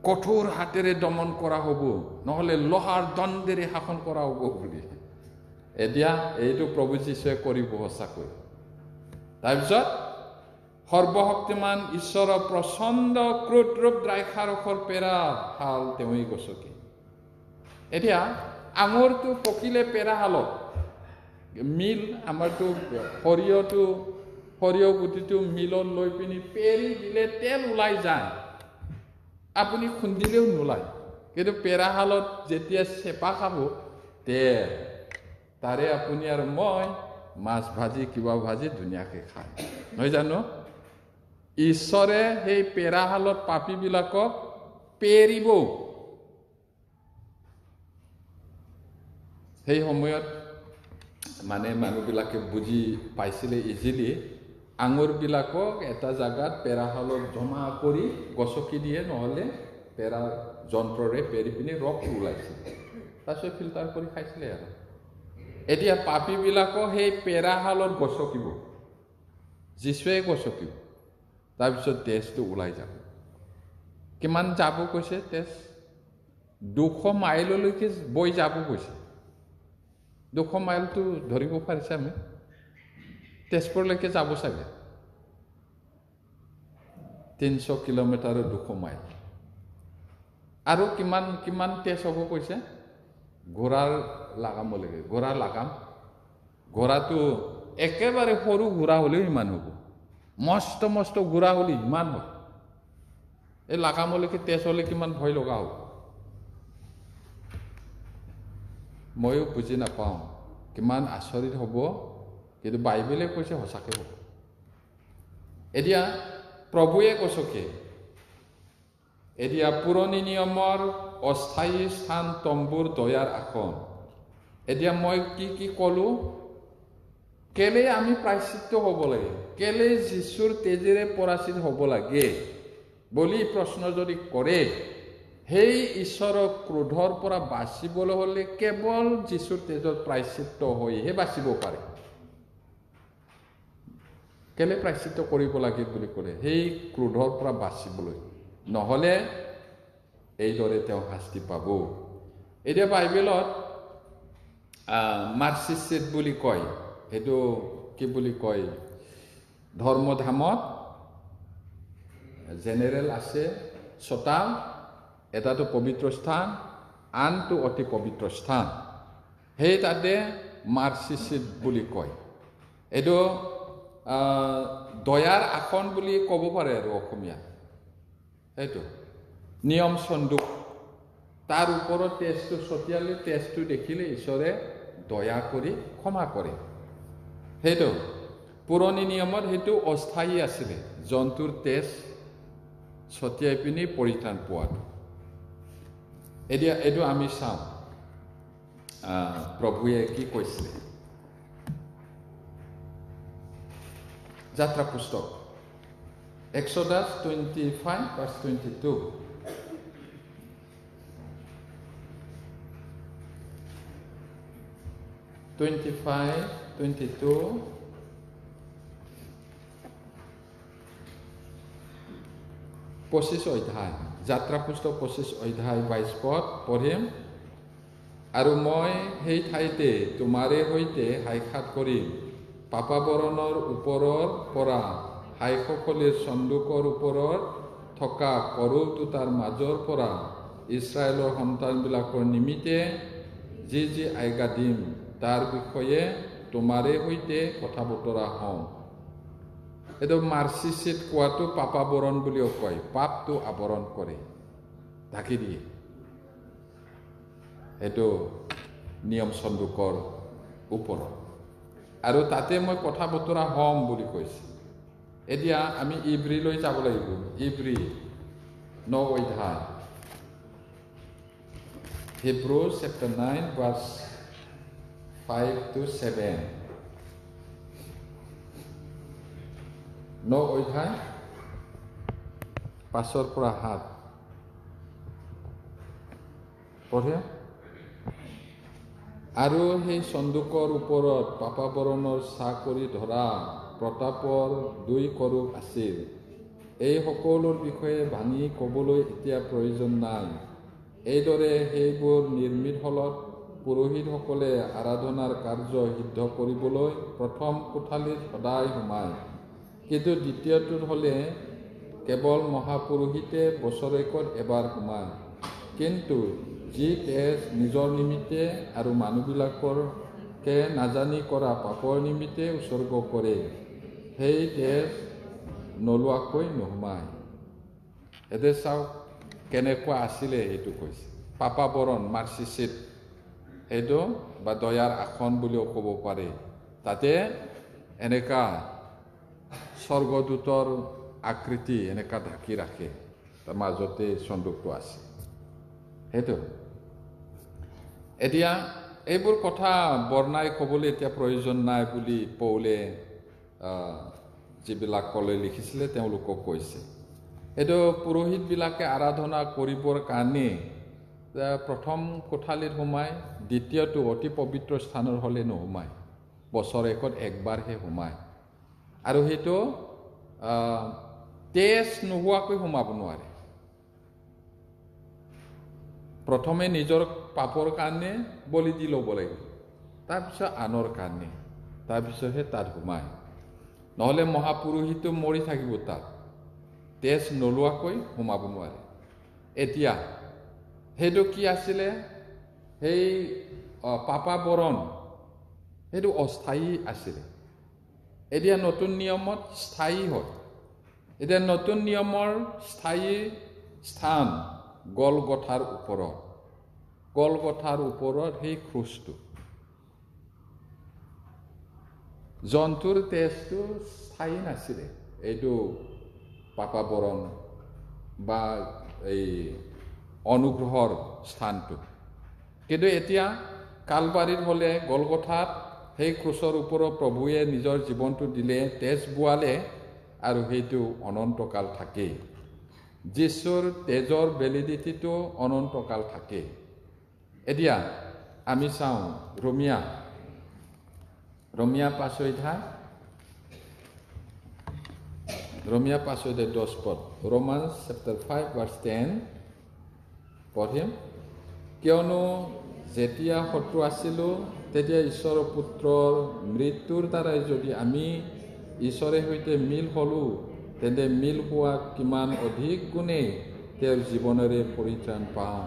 কঠোৰ হাতেৰে দমন কৰা হ'ব নহ'লে লোহাৰ দণ্ডেৰে শাসন কৰা হ'ব বুলি এতিয়া এইটো প্ৰভু যীশুৱে কৰিব সঁচাকৈ তাৰপিছত সৰ্বশক্তিমান ঈশ্বৰৰ প্ৰচণ্ড ক্ৰোধ ৰূপ দ্ৰাক্ষাৰসৰ পেৰা হাল তেওঁই গছকি এতিয়া আঙুৰটো পকিলে পেৰা হালত মিল আমাৰতো সৰিয়হ গুটিটো মিলত লৈ পিনি পেৰি দিলে তেল ওলাই যায় আপুনি খুন্দিলেও নোলায় কিন্তু পেৰা হালত যেতিয়া চেপা খাব তেল তাৰে আপুনি আৰু মই মাছ ভাজি কিবা ভাজি ধুনীয়াকৈ খায় নহয় জানো ঈশ্বৰে সেই পেৰা হালত পাপীবিলাকক পেৰিব সেই সময়ত মানে মানুহবিলাকে বুজি পাইছিলে ইজিলি আঙুৰবিলাকক এটা জাগাত পেৰা হালত জমা কৰি গছকি দিয়ে নহ'লে পেৰা যন্ত্ৰৰে পেৰি পিনি ৰসটো ওলাইছিল তাৰপিছত ফিল্টাৰ কৰি খাইছিলে আৰু এতিয়া পাপীবিলাকক সেই পেৰা হালত গছকিব যীশুৱে গছকিব তাৰপিছত তেজটো ওলাই যাব কিমান যাব কৈছে তেজ 200 মাইললৈকে বৈ যাব কৈছে 200 মাইলটো ধৰিব পাৰিছে আমি তেজপুৰলৈকে যাব চাগে 300 কিলোমিটাৰ 200 মাইল আৰু কিমান তেজ হ'ব কৈছে ঘোঁৰাৰ লাগামলৈকে ঘোঁৰাৰ লাগাম ঘোঁৰাটো একেবাৰে সৰু ঘোঁৰা হ'লেও ইমান হ'ব মস্ত মস্ত ঘোঁৰা হ'লে ইমান হ'ব এই লাগামলৈকে তেজ হ'লে কিমান ভয় লগা হ'ব ময়ো বুজি নাপাওঁ কিমান আচৰিত হ'ব কিন্তু বাইবেলে কৈছে সঁচাকৈ হ'ব এতিয়া প্ৰভুৱে গছকে এতিয়া পুৰণি নিয়মৰ অস্থায়ী স্থান তম্বুৰ দয়াৰ আসন এতিয়া মই কি ক'লোঁ কেলে আমি প্ৰায়শ্চিত্ত হ'ব লাগে কেলে যীশুৰ তেজেৰে পৰাচিত হ'ব লাগে বুলি প্ৰশ্ন যদি কৰে সেই ঈশ্বৰৰ ক্ৰোধৰ পৰা বাচিবলৈ হ'লে কেৱল যীশুৰ তেজৰ প্ৰায়শ্চিত্ত হৈহে বাচিব পাৰে কেলে প্ৰায়শ্চিত্ত কৰিব লাগে বুলি ক'লে সেই ক্ৰোধৰ পৰা বাচিবলৈ নহ'লে এইদৰে তেওঁ শাস্তি পাব এতিয়া বাইবেলত মাৰ্চিচিট বুলি কয় সেইটো কি বুলি কয় ধৰ্মধামত জেনেৰেল আছে চোতাল এটাটো পবিত্ৰ স্থান আনটো অতি পবিত্ৰ স্থান সেই তাতে মাৰ্চিচিট বুলি কয় এইটো দয়াৰ আসন বুলি ক'ব পাৰে আৰু অসমীয়া সেইটো নিয়ম সন্দুক তাৰ ওপৰত তেজটো ছটিয়ালে তেজটো দেখিলে ঈশ্বৰে দয়া কৰি ক্ষমা কৰে সেইটো পুৰণি নিয়মত সেইটো অস্থায়ী আছিলে জন্তুৰ তেজ ছটিয়াই পিনি পৰিত্ৰাণ পোৱাটো এতিয়া এইটো আমি চাওঁ প্ৰভুৱে কি কৈছিলে যাত্ৰা পুস্তক Exodus 25 verse 22 25 অধ্যায় যাত্ৰা পুস্তক 25 অধ্যায় 22 পদ পঢ়িম আৰু মই সেই ঠাইতে তোমাৰে সৈতে সাক্ষাৎ কৰিম পাপাবৰণৰ ওপৰৰ পৰা হাইসকলৰ চন্দুকৰ ওপৰত থকা কৰুল দুটাৰ মাজৰ পৰা ইছৰাইলৰ সন্তানবিলাকৰ নিমিত্তে যি যি আজ্ঞা দিম তাৰ বিষয়ে তোমাৰে সৈতে কথা বতৰা হওঁ এইটো মাৰ্চি চিট কোৱাটো পাপাবৰণ বুলিও কয় পাপটো আৱৰণ কৰে ঢাকি দিয়ে এইটো নিয়ম চন্দুকৰ ওপৰত আৰু তাতে মই কথা বতৰা হ'ম বুলি কৈছে এতিয়া আমি ইব্ৰীলৈ যাব লাগিব ইব্ৰী 9 অধ্যায় Hebrews chapter 9 verse 5 to 7 9 অধ্যায় 5 পৰা 7 পঢ়ে আৰু সেই চন্দুকৰ ওপৰত পাপাবৰণৰ ছাঁ কৰি ধৰা প্ৰতাপৰ 2 কৰুব আছিল এই সকলোৰ বিষয়ে ভাঙি ক'বলৈ এতিয়া প্ৰয়োজন নাই এইদৰে সেইবোৰ নিৰ্মিত হলত পুৰোহিতসকলে আৰাধনাৰ কাৰ্য সিদ্ধ কৰিবলৈ প্ৰথম কোঠালীত সদায় সোমায় কিন্তু দ্বিতীয়টোত হ'লে কেৱল মহাপুৰোহিতে বছৰেকত এবাৰ সোমায় কিন্তু যি তেজ নিজৰ নিমিত্তে আৰু মানুহবিলাকৰকে নাজানি কৰা পাপৰ নিমিত্তে উৎসৰ্গ কৰে সেই তেজ নোলোৱাকৈ নোসোমায় এতিয়া চাওক কেনেকুৱা আছিলে এইটো কৈছে পাপাবৰণ মাৰ্চি চিট এইটো বা দয়াৰ আসন বুলিও ক'ব পাৰে তাতে এনেকা স্বৰ্গদূতৰ আকৃতি এনেকা ঢাকি ৰাখে তাৰ মাজতে চন্দুকটো আছে সেইটো এতিয়া এইবোৰ কথা বৰ্ণাই ক'বলৈ এতিয়া প্ৰয়োজন নাই বুলি পৌলে যিবিলাকলৈ লিখিছিলে তেওঁলোকক কৈছে এইটো পুৰোহিতবিলাকে আৰাধনা কৰিবৰ কাৰণে প্ৰথম কোঠালীত সোমায় দ্বিতীয়টো অতি পবিত্ৰ স্থানৰ হ'লে নোসোমায় বছৰেকত একবাৰহে সোমায় আৰু সেইটো তেজ নোহোৱাকৈ সোমাব নোৱাৰে প্ৰথমে নিজৰ পাপৰ কাৰণে বলি দি ল'ব লাগিব তাৰপিছত আনৰ কাৰণে তাৰপিছতহে তাত সোমায় নহ'লে মহাপুৰোহিতটো মৰি থাকিব তাত তেজ নোলোৱাকৈ সোমাব নোৱাৰে এতিয়া সেইটো কি আছিলে সেই পাপাবৰণ সেইটো অস্থায়ী আছিলে এতিয়া নতুন নিয়মত স্থায়ী হয় এতিয়া নতুন নিয়মৰ স্থায়ী স্থান গলগথাৰ ওপৰত সেই ক্ৰুচটো জন্তুৰ তেজটো স্থায়ী নাছিলে এইটো পাপাবৰণ বা এই অনুগ্ৰহৰ স্থানটো কিন্তু এতিয়া কালবাৰীত হ'লে গলগথাত সেই ক্ৰুচৰ ওপৰত প্ৰভুৱে নিজৰ জীৱনটো দিলে তেজ বোৱালে আৰু সেইটো অনন্তকাল থাকে যীশুৰ তেজৰ ভেলিডিটিটো অনন্তকাল থাকে এতিয়া আমি চাওঁ ৰোমিয়া 5 অধ্যায় 10 পদ Romans chapter 5 verse 10 পঢ়িম কিয়নো যেতিয়া শত্ৰু আছিলোঁ তেতিয়া ঈশ্বৰৰ পুত্ৰৰ মৃত্যুৰ দ্বাৰাই যদি আমি ঈশ্বৰৰ সৈতে মিল হ'লোঁ তেন্তে মিল হোৱা কিমান অধিক গুণে তেওঁৰ জীৱনেৰে পৰিত্ৰাণ পাওঁ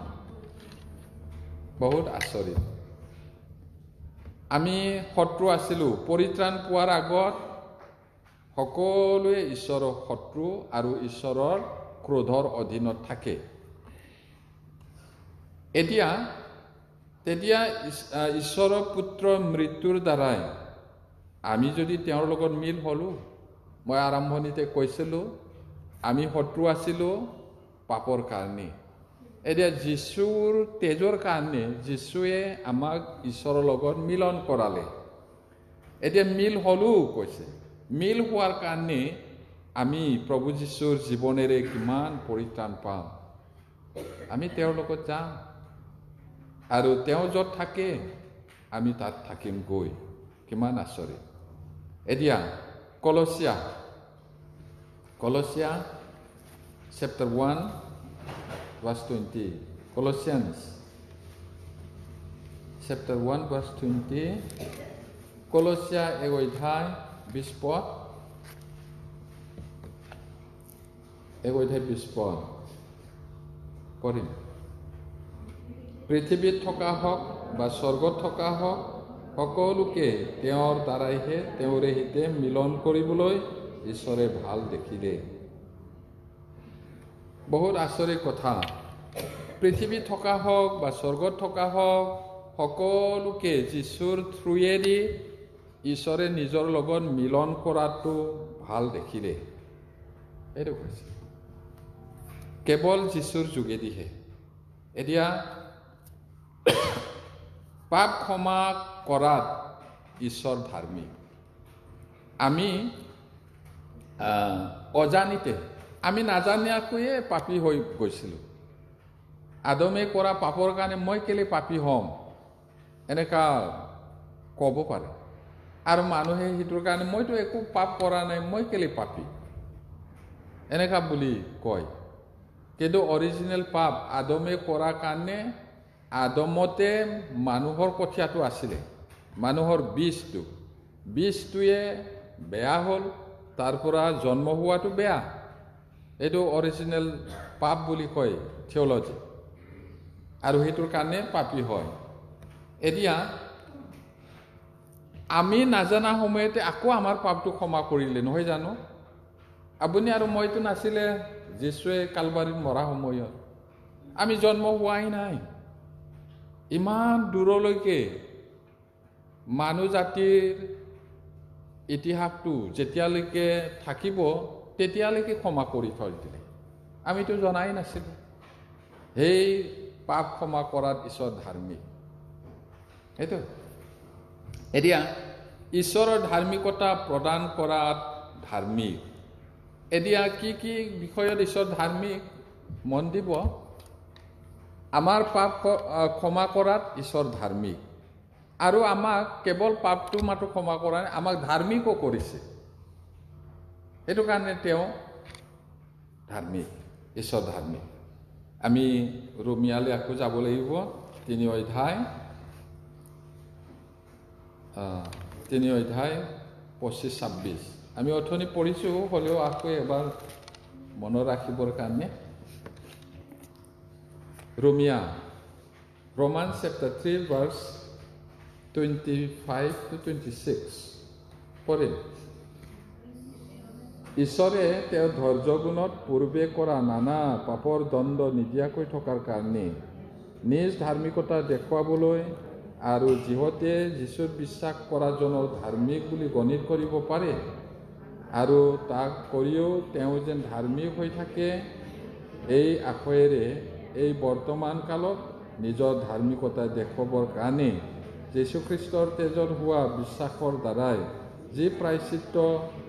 বহুত আচৰিত আমি শত্ৰু আছিলোঁ পৰিত্ৰাণ পোৱাৰ আগত সকলোৱে ঈশ্বৰৰ শত্ৰু আৰু ঈশ্বৰৰ ক্ৰোধৰ অধীনত থাকে তেতিয়া ঈশ্বৰৰ পুত্ৰৰ মৃত্যুৰ দ্বাৰাই আমি যদি তেওঁৰ লগত মিল হ'লোঁ মই আৰম্ভণিতে কৈছিলোঁ আমি শত্ৰু আছিলোঁ পাপৰ কাৰণে এতিয়া যীশুৰ তেজৰ কাৰণে যীশুৱে আমাক ঈশ্বৰৰ লগত মিলন কৰালে। এতিয়া মিল হ'লেও কৈছে, মিল হোৱাৰ কাৰণে আমি প্ৰভু যীশুৰ জীৱনেৰে কিমান পৰিত্ৰাণ পাম। আমি তেওঁৰ লগত যাম আৰু তেওঁ য'ত থাকে আমি তাত থাকিম গৈ। কিমান আচৰিত। এতিয়া কলছিয়া chapter 1 verse 20. Colossians chapter 1 verse 20. কলছিয়া 1 অধ্যায় 20 পদ। 1 অধ্যায় 20 পদ পঢ়িম। পৃথিৱীত থকা হওক বা স্বৰ্গত থকা হওক, সকলোকে তেওঁৰ দ্বাৰাইহে তেওঁৰে সৈতে মিলন কৰিবলৈ ঈশ্বৰে ভাল দেখিলে। বহুত আচৰিত কথা। পৃথিৱীত থকা হওক বা স্বৰ্গত থকা হওক, সকলোকে যীশুৰ থ্ৰুৱেদি ঈশ্বৰে নিজৰ লগত মিলন কৰাটো ভাল দেখিলে। এইটো কৈছে কেৱল যীশুৰ যোগেদিহে। এতিয়া পাপ ক্ষমা কৰাত ঈশ্বৰ ধাৰ্মিক। আমি অজানিতে, আমি নাজানিয়াকৈয়ে পাপী হৈ গৈছিলোঁ। আদমে কৰা পাপৰ কাৰণে মই কেলে পাপী হ'ম, এনেকা ক'ব পাৰে। আৰু মানুহে সেইটোৰ কাৰণে মইতো একো পাপ কৰা নাই, মই কেলে পাপী, এনেকা বুলি কয়। কিন্তু অৰিজিনেল পাপ আদমে কৰাৰ কাৰণে আদমতে মানুহৰ কঠীয়াটো আছিলে, মানুহৰ বীজটোৱে বেয়া হ'ল, তাৰ পৰা জন্ম হোৱাটো বেয়া। এইটো অৰিজিনেল পাপ বুলি কয় থিঅলজি, আৰু সেইটোৰ কাৰণে পাপী হয়। এতিয়া আমি নাজানা সময়তে আকৌ আমাৰ পাপটো ক্ষমা কৰিলে, নহয় জানো? আপুনি আৰু মইতো নাছিলে যীশুৱে কালবাৰীত মৰা সময়ত, আমি জন্ম হোৱাই নাই। ইমান দূৰলৈকে মানুহ জাতিৰ ইতিহাসটো যেতিয়ালৈকে থাকিব তেতিয়ালৈকে ক্ষমা কৰি থৈ দিলে। আমিতো জনাই নাছিলোঁ। সেই পাপ ক্ষমা কৰাত ঈশ্বৰ ধাৰ্মিক। সেইটো এতিয়া ঈশ্বৰৰ ধাৰ্মিকতা প্ৰদান কৰাত ধাৰ্মিক। এতিয়া কি কি বিষয়ত ঈশ্বৰ ধাৰ্মিক মন দিব। আমাৰ পাপ ক্ষমা কৰাত ঈশ্বৰ ধাৰ্মিক, আৰু আমাক কেৱল পাপটো মাত্ৰ ক্ষমা কৰা নাই, আমাক ধাৰ্মিকো কৰিছে। সেইটো কাৰণে তেওঁ ধাৰ্মিক, ঈশ্বৰ ধাৰ্মিক। আমি ৰোমিয়ালৈ আকৌ যাব লাগিব, 3 অধ্যায় 25-26। আমি অথনি পঢ়িছোঁ, হ'লেও আকৌ এবাৰ মনত ৰাখিবৰ কাৰণে। Romans chapter 3 verse 25-26 পঢ়িম। ঈশ্বৰে তেওঁৰ ধৈৰ্য গুণত পূৰ্বে কৰা নানা পাপৰ দণ্ড নিদিয়াকৈ থকাৰ কাৰণে নিজ ধাৰ্মিকতা দেখুৱাবলৈ আৰু যিহতে যীশুত বিশ্বাস কৰাজনক ধাৰ্মিক বুলি গণিত কৰিব পাৰে, আৰু তাক কৰিও তেওঁ যেন ধাৰ্মিক হৈ থাকে, এই আশয়েৰে এই বৰ্তমান কালত নিজৰ ধাৰ্মিকতা দেখুৱাবৰ কাৰণে যীশুখ্ৰীষ্টৰ তেজত হোৱা বিশ্বাসৰ দ্বাৰাই যি প্ৰায়শ্চিত্ত,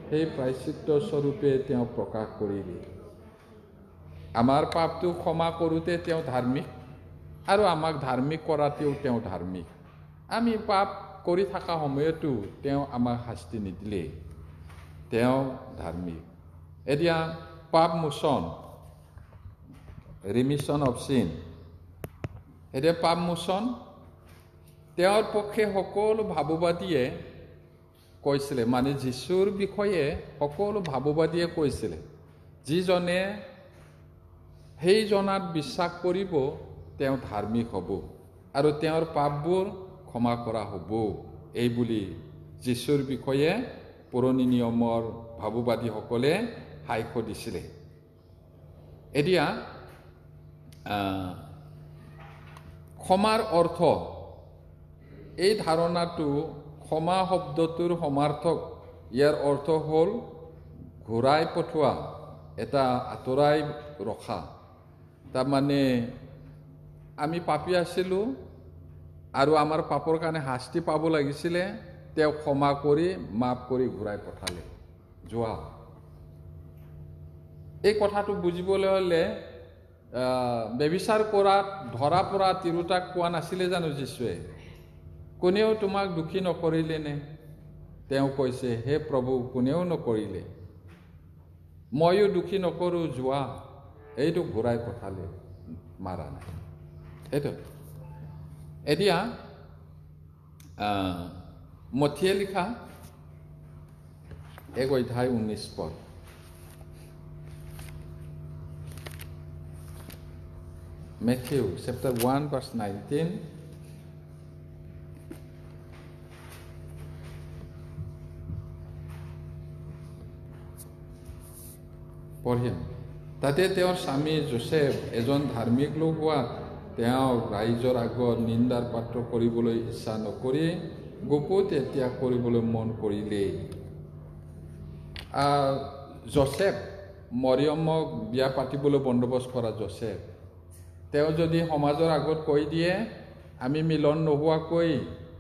সেই প্ৰায়শ্চিত্ত স্বৰূপে তেওঁ প্ৰকাশ কৰিলে। আমাৰ পাপটো ক্ষমা কৰোঁতে তেওঁ ধাৰ্মিক, আৰু আমাক ধাৰ্মিক কৰাতেও তেওঁ ধাৰ্মিক। আমি পাপ কৰি থকা সময়তো তেওঁ আমাক শাস্তি নিদিলে, তেওঁ ধাৰ্মিক। এতিয়া পাপ মোচন, ৰিমিশ্যন অফ চিন। এতিয়া পাপ মোচন তেওঁৰ পক্ষে সকলো ভাৱবাদীয়ে কৈছিলে, মানে যীশুৰ বিষয়ে সকলো ভাৱবাদীয়ে কৈছিলে, যিজনে সেইজনাত বিশ্বাস কৰিব তেওঁ ধাৰ্মিক হ'ব আৰু তেওঁৰ পাপবোৰ ক্ষমা কৰা হ'ব, এই বুলি যীশুৰ বিষয়ে পুৰণি নিয়মৰ ভাৱবাদীসকলে সাক্ষ্য দিছিলে। এতিয়া ক্ষমাৰ অৰ্থ, এই ধাৰণাটো ক্ষমা শব্দটোৰ সমাৰ্থক, ইয়াৰ অৰ্থ হ'ল ঘূৰাই পঠোৱা, এটা আঁতৰাই ৰখা। তাৰমানে আমি পাপী আছিলোঁ আৰু আমাৰ পাপৰ কাৰণে শাস্তি পাব লাগিছিলে, তেওঁ ক্ষমা কৰি মাফ কৰি ঘূৰাই পঠালে। যোৱা। এই কথাটো বুজিবলৈ হ'লে ব্যভিচাৰ কৰাত ধৰা পৰা তিৰোতাক কোৱা নাছিলে জানো যীশুৱে? কোনেও তোমাক দুখী নকৰিলেনে? তেওঁ কৈছে, হে প্ৰভু, কোনেও নকৰিলে, ময়ো দুখী নকৰোঁ, যোৱা। এইটো ঘূৰাই পঠালে, মাৰা নাই। সেইটো এতিয়া মথিয়ে লিখা 1:19 Matthew chapter 1 verse 19. পঢ়িম। তাতে তেওঁৰ স্বামী যোচেফ এজন ধাৰ্মিক লোক হোৱাত তেওঁ ৰাইজৰ আগত নিন্দাৰ পাত্ৰ কৰিবলৈ ইচ্ছা নকৰি গুপুত ত্যাগ কৰিবলৈ মন কৰিলে। যোচেফ, মৰিয়মক বিয়া পাতিবলৈ বন্দোবস্ত কৰা যোচেফ, তেওঁ যদি সমাজৰ আগত কৈ দিয়ে আমি মিলন নোহোৱাকৈ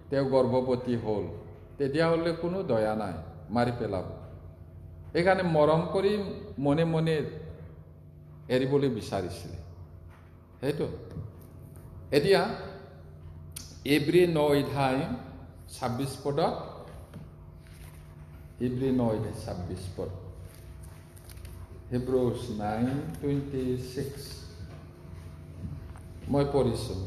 তেওঁ গৰ্ভৱতী হ'ল, তেতিয়াহ'লে কোনো দয়া নাই, মাৰি পেলাব। সেইকাৰণে মৰম কৰি মনে মনে এৰিবলৈ বিচাৰিছিলে। সেইটো এতিয়া ইব্ৰী 9:26 ইব্ৰী 9:26 Hebrews 9:26 মই পঢ়িছোঁ।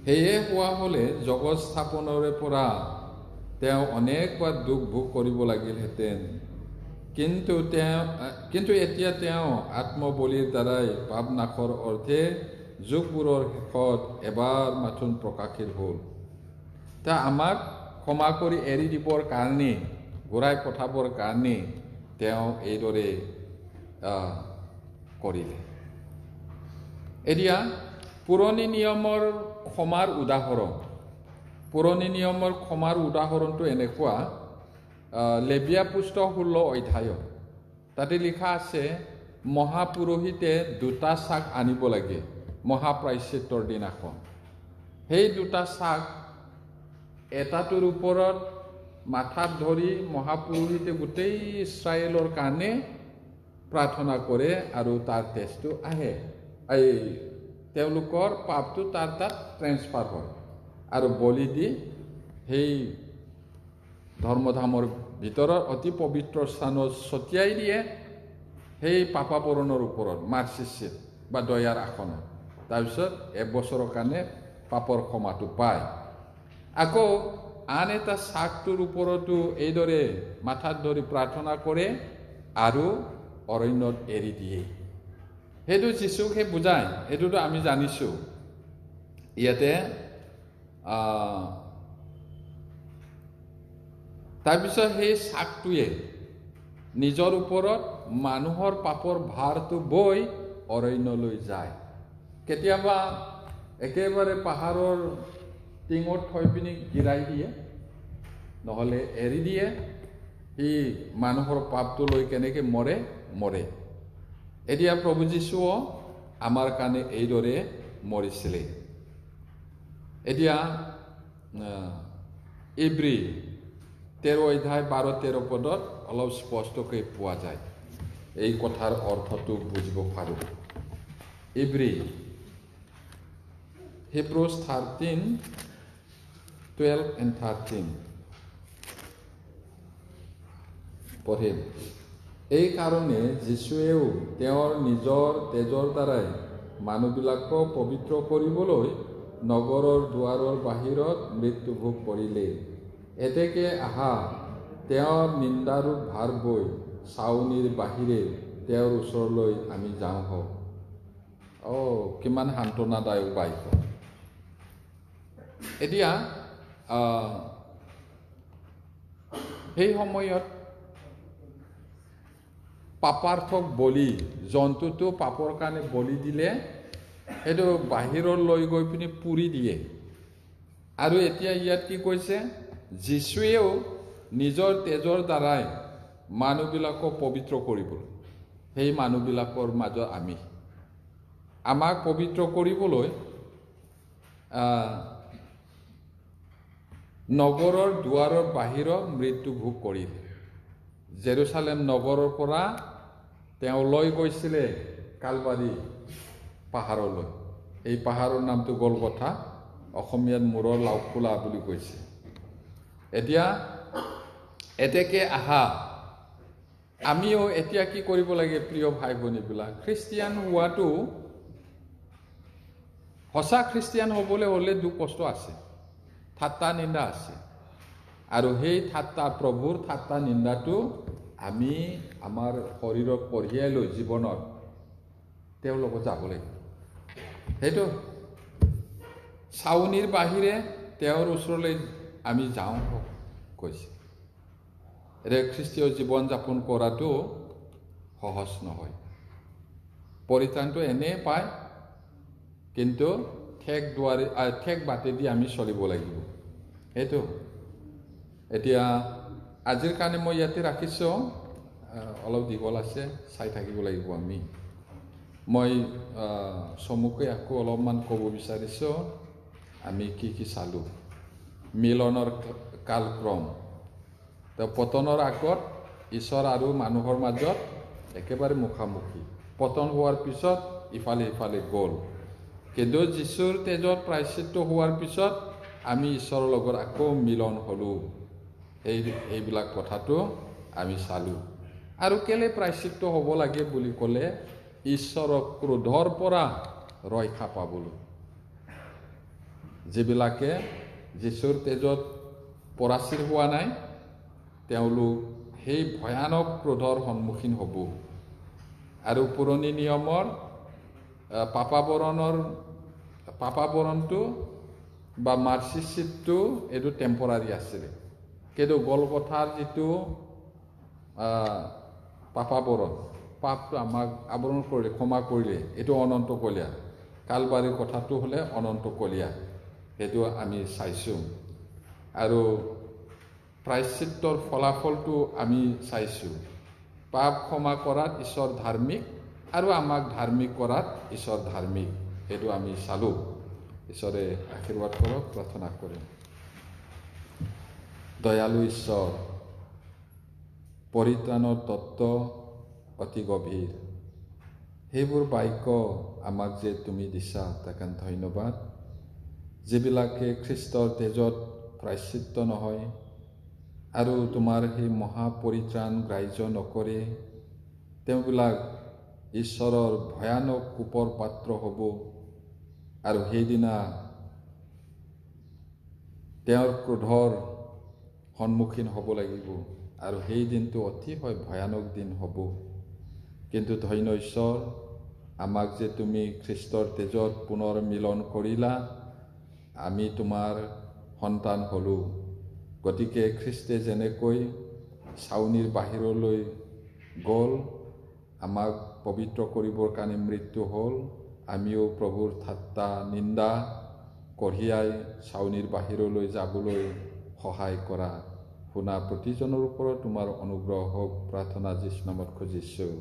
সেয়ে হোৱা হ'লে জগত স্থাপনৰে পৰা তেওঁ অনেকবাৰ দুখ ভোগ কৰিব লাগিলহেঁতেন, কিন্তু এতিয়া তেওঁ আত্মবলিৰ দ্বাৰাই পাপ নাশৰ অৰ্থে যুগবোৰৰ শেষত এবাৰ মাথোন প্ৰকাশিত হ'ল। তা আমাক ক্ষমা কৰি এৰি দিবৰ কাৰণে, ঘূৰাই পঠাবৰ কাৰণে তেওঁ এইদৰে কৰিলে। এতিয়া পুৰণি নিয়মৰ ক্ষমাৰ উদাহৰণটো এনেকুৱা। লেবিয়া পুস্ত 16 অধ্যায়ত তাতে লিখা আছে, মহাপুৰোহিতে 2টা চাক আনিব লাগে মহাপ্ৰায়শ্চিত্তৰ দিনাখন। সেই 2টা চাক এটাটোৰ ওপৰত মাথাত ধৰি মহাপুৰোহিতে গোটেই ইছৰাইলৰ কাৰণে প্ৰাৰ্থনা কৰে আৰু তাৰ তেজটো আহে, তেওঁলোকৰ পাপটো তাৰ তাত ট্ৰেন্সফাৰ হয় আৰু বলি দি সেই ধৰ্মধামৰ ভিতৰত অতি পবিত্ৰ স্থানত ছটিয়াই দিয়ে, সেই পাপাপৰণৰ ওপৰত মাৰ্চি ছিট বা দয়াৰ আসনত। তাৰপিছত 1 বছৰৰ কাৰণে পাপৰ ক্ষমাটো পায়। আকৌ আন এটা চাকটোৰ ওপৰতো এইদৰে মাথাত ধৰি প্ৰাৰ্থনা কৰে আৰু অৰণ্যত এৰি দিয়ে। সেইটো যীশুকে বুজায়, এইটোতো আমি জানিছোঁ। ইয়াতে তাৰপিছত সেই চাকটোৱে নিজৰ ওপৰত মানুহৰ পাপৰ ভাৰটো বৈ অৰণ্যলৈ যায়। কেতিয়াবা একেবাৰে পাহাৰৰ টিঙত থৈ পিনি গিৰাই দিয়ে, নহ'লে এৰি দিয়ে। সি মানুহৰ পাপটো লৈ কেনেকৈ মৰে। এতিয়া প্ৰভু যীশুও আমাৰ কাৰণে এইদৰে মৰিছিলে। এতিয়া ইব্ৰী 13:12-13 অলপ স্পষ্টকৈ পোৱা যায়, এই কথাৰ অৰ্থটো বুজিব পাৰোঁ। ইব্ৰী Hebrews 13:12 and 13 পঢ়িম। এই কাৰণে যীশুৱেও তেওঁৰ নিজৰ তেজৰ দ্বাৰাই মানুহবিলাকক পবিত্ৰ কৰিবলৈ নগৰৰ দুৱাৰৰ বাহিৰত মৃত্যুভোগ কৰিলে। এতেকে আহা, তেওঁৰ নিন্দাৰূপ ভাৰ বৈ ছাউনিৰ বাহিৰে তেওঁৰ ওচৰলৈ আমি যাওঁ হওক। কিমান সান্তনাদায়ক বাক্য। এতিয়া সেই সময়ত পাপাৰ্থক বলি, জন্তুটো পাপৰ কাৰণে বলি দিলে, সেইটো বাহিৰত লৈ গৈ পিনি পুৰি দিয়ে। আৰু এতিয়া ইয়াত কি কৈছে, যীশুৱেও নিজৰ তেজৰ দ্বাৰাই মানুহবিলাকক পবিত্ৰ কৰিবলৈ, সেই মানুহবিলাকৰ মাজত আমাক পবিত্ৰ কৰিবলৈ নগৰৰ দুৱাৰৰ বাহিৰত মৃত্যু ভোগ কৰিল। জেৰুচালেম নগৰৰ পৰা তেওঁ লৈ গৈছিলে কালবাৰী পাহাৰলৈ। এই পাহাৰৰ নামটো গলগথা, অসমীয়াত মূৰৰ লাওখোলা বুলি কৈছে। এতিয়া এতেকে আহা, আমিও এতিয়া কি কৰিব লাগে প্ৰিয় ভাই ভনীবিলাক? খ্ৰীষ্টিয়ান হোৱাটো, সঁচা খ্ৰীষ্টিয়ান হ'বলৈ হ'লে দুখ কষ্ট আছে, ঠাট্টা নিন্দা আছে। আৰু সেই ঠাট্টা, প্ৰভুৰ ঠাট্টা নিন্দাটো আমি আমাৰ শৰীৰক কঢ়িয়াই লৈ জীৱনত তেওঁৰ লগত যাব লাগিব। সেইটো চাউনিৰ বাহিৰে তেওঁৰ ওচৰলৈ আমি যাওঁ কৈছে। খ্ৰীষ্টীয় জীৱন যাপন কৰাটো সহজ নহয়। পৰিত্ৰাণটো এনেই পায়, কিন্তু ঠেক বাটেদি আমি চলিব লাগিব। সেইটো এতিয়া আজিৰ কাৰণে মই ইয়াতে ৰাখিছোঁ। অলপ দীঘল আছে, চাই থাকিব লাগিব আমি। মই চমুকৈ আকৌ অলপমান ক'ব বিচাৰিছোঁ। আমি কি চালোঁ? মিলনৰ কালক্ৰম। পতনৰ আগত ঈশ্বৰ আৰু মানুহৰ মাজত একেবাৰে মুখামুখি। পতন হোৱাৰ পিছত ইফালে সিফালে গ'ল। কিন্তু যীশুৰ তেজত প্ৰায়শ্চিত্ত হোৱাৰ পিছত আমি ঈশ্বৰৰ লগত আকৌ মিলন হ'লোঁ। এইবিলাক কথাটো আমি চালোঁ। আৰু কেলে প্ৰায়শ্চিত্ত হ'ব লাগে বুলি ক'লে, ঈশ্বৰৰ ক্ৰোধৰ পৰা ৰক্ষা পাবলৈ। যিবিলাকে যীশুৰ তেজত পৰাচিত হোৱা নাই, তেওঁলোক সেই ভয়ানক ক্ৰোধৰ সন্মুখীন হ'ব। আৰু পুৰণি নিয়মৰ পাপাবৰণটো বা মাৰ্চিচিটটো এইটো টেম্পৰাৰী আছিলে। কিন্তু গলগথাৰ যিটো পাপাবৰণ, পাপটো আমাক আৱৰণ কৰিলে, ক্ষমা কৰিলে, এইটো অনন্তকলীয়া। কালবাৰীৰ কথাটো হ'লে অনন্তকলীয়া। সেইটো আমি চাইছোঁ। আৰু প্ৰায়শ্চিত্তৰ ফলাফলটো আমি চাইছোঁ। পাপ ক্ষমা কৰাত ঈশ্বৰ ধাৰ্মিক, আৰু আমাক ধাৰ্মিক কৰাত ঈশ্বৰ ধাৰ্মিক। সেইটো আমি চালোঁ। ঈশ্বৰে আশীৰ্বাদ কৰক। প্ৰাৰ্থনা কৰিম। দয়ালু ঈশ্বৰ, পৰিত্ৰাণৰ তত্ত্ব অতি গভীৰ। সেইবোৰ বাক্য আমাক যে তুমি দিছা, তাৰ কাৰণে ধন্যবাদ। যিবিলাকে খ্ৰীষ্টৰ তেজত প্ৰায়শ্চিত্ত নহয় আৰু তোমাৰ সেই মহাপৰিত্ৰাণ গ্ৰাহ্য নকৰে, তেওঁবিলাক ঈশ্বৰৰ ভয়ানক কোপৰ পাত্ৰ হ'ব। আৰু সেইদিনা তেওঁৰ ক্ৰোধৰ সন্মুখীন হ'ব লাগিব। আৰু সেই দিনটো অতিশয় ভয়ানক দিন হ'ব। কিন্তু ধন্য ঈশ্বৰ, আমাক যে তুমি খ্ৰীষ্টৰ তেজত পুনৰ মিলন কৰিলা, আমি তোমাৰ সন্তান হ'লোঁ। গতিকে খ্ৰীষ্টে যেনেকৈ চাউনিৰ বাহিৰলৈ গ'ল, আমাক পবিত্ৰ কৰিবৰ কাৰণে মৃত্যু হ'ল, আমিও প্ৰভুৰ ঠাট্টা নিন্দা কঢ়িয়াই চাউনিৰ বাহিৰলৈ যাবলৈ সহায় কৰা। শুনা প্ৰতিজনৰ ওপৰত তোমাৰ অনুগ্ৰহ হওক, প্ৰাৰ্থনা যীশুৰ নামত খুজিছোঁ।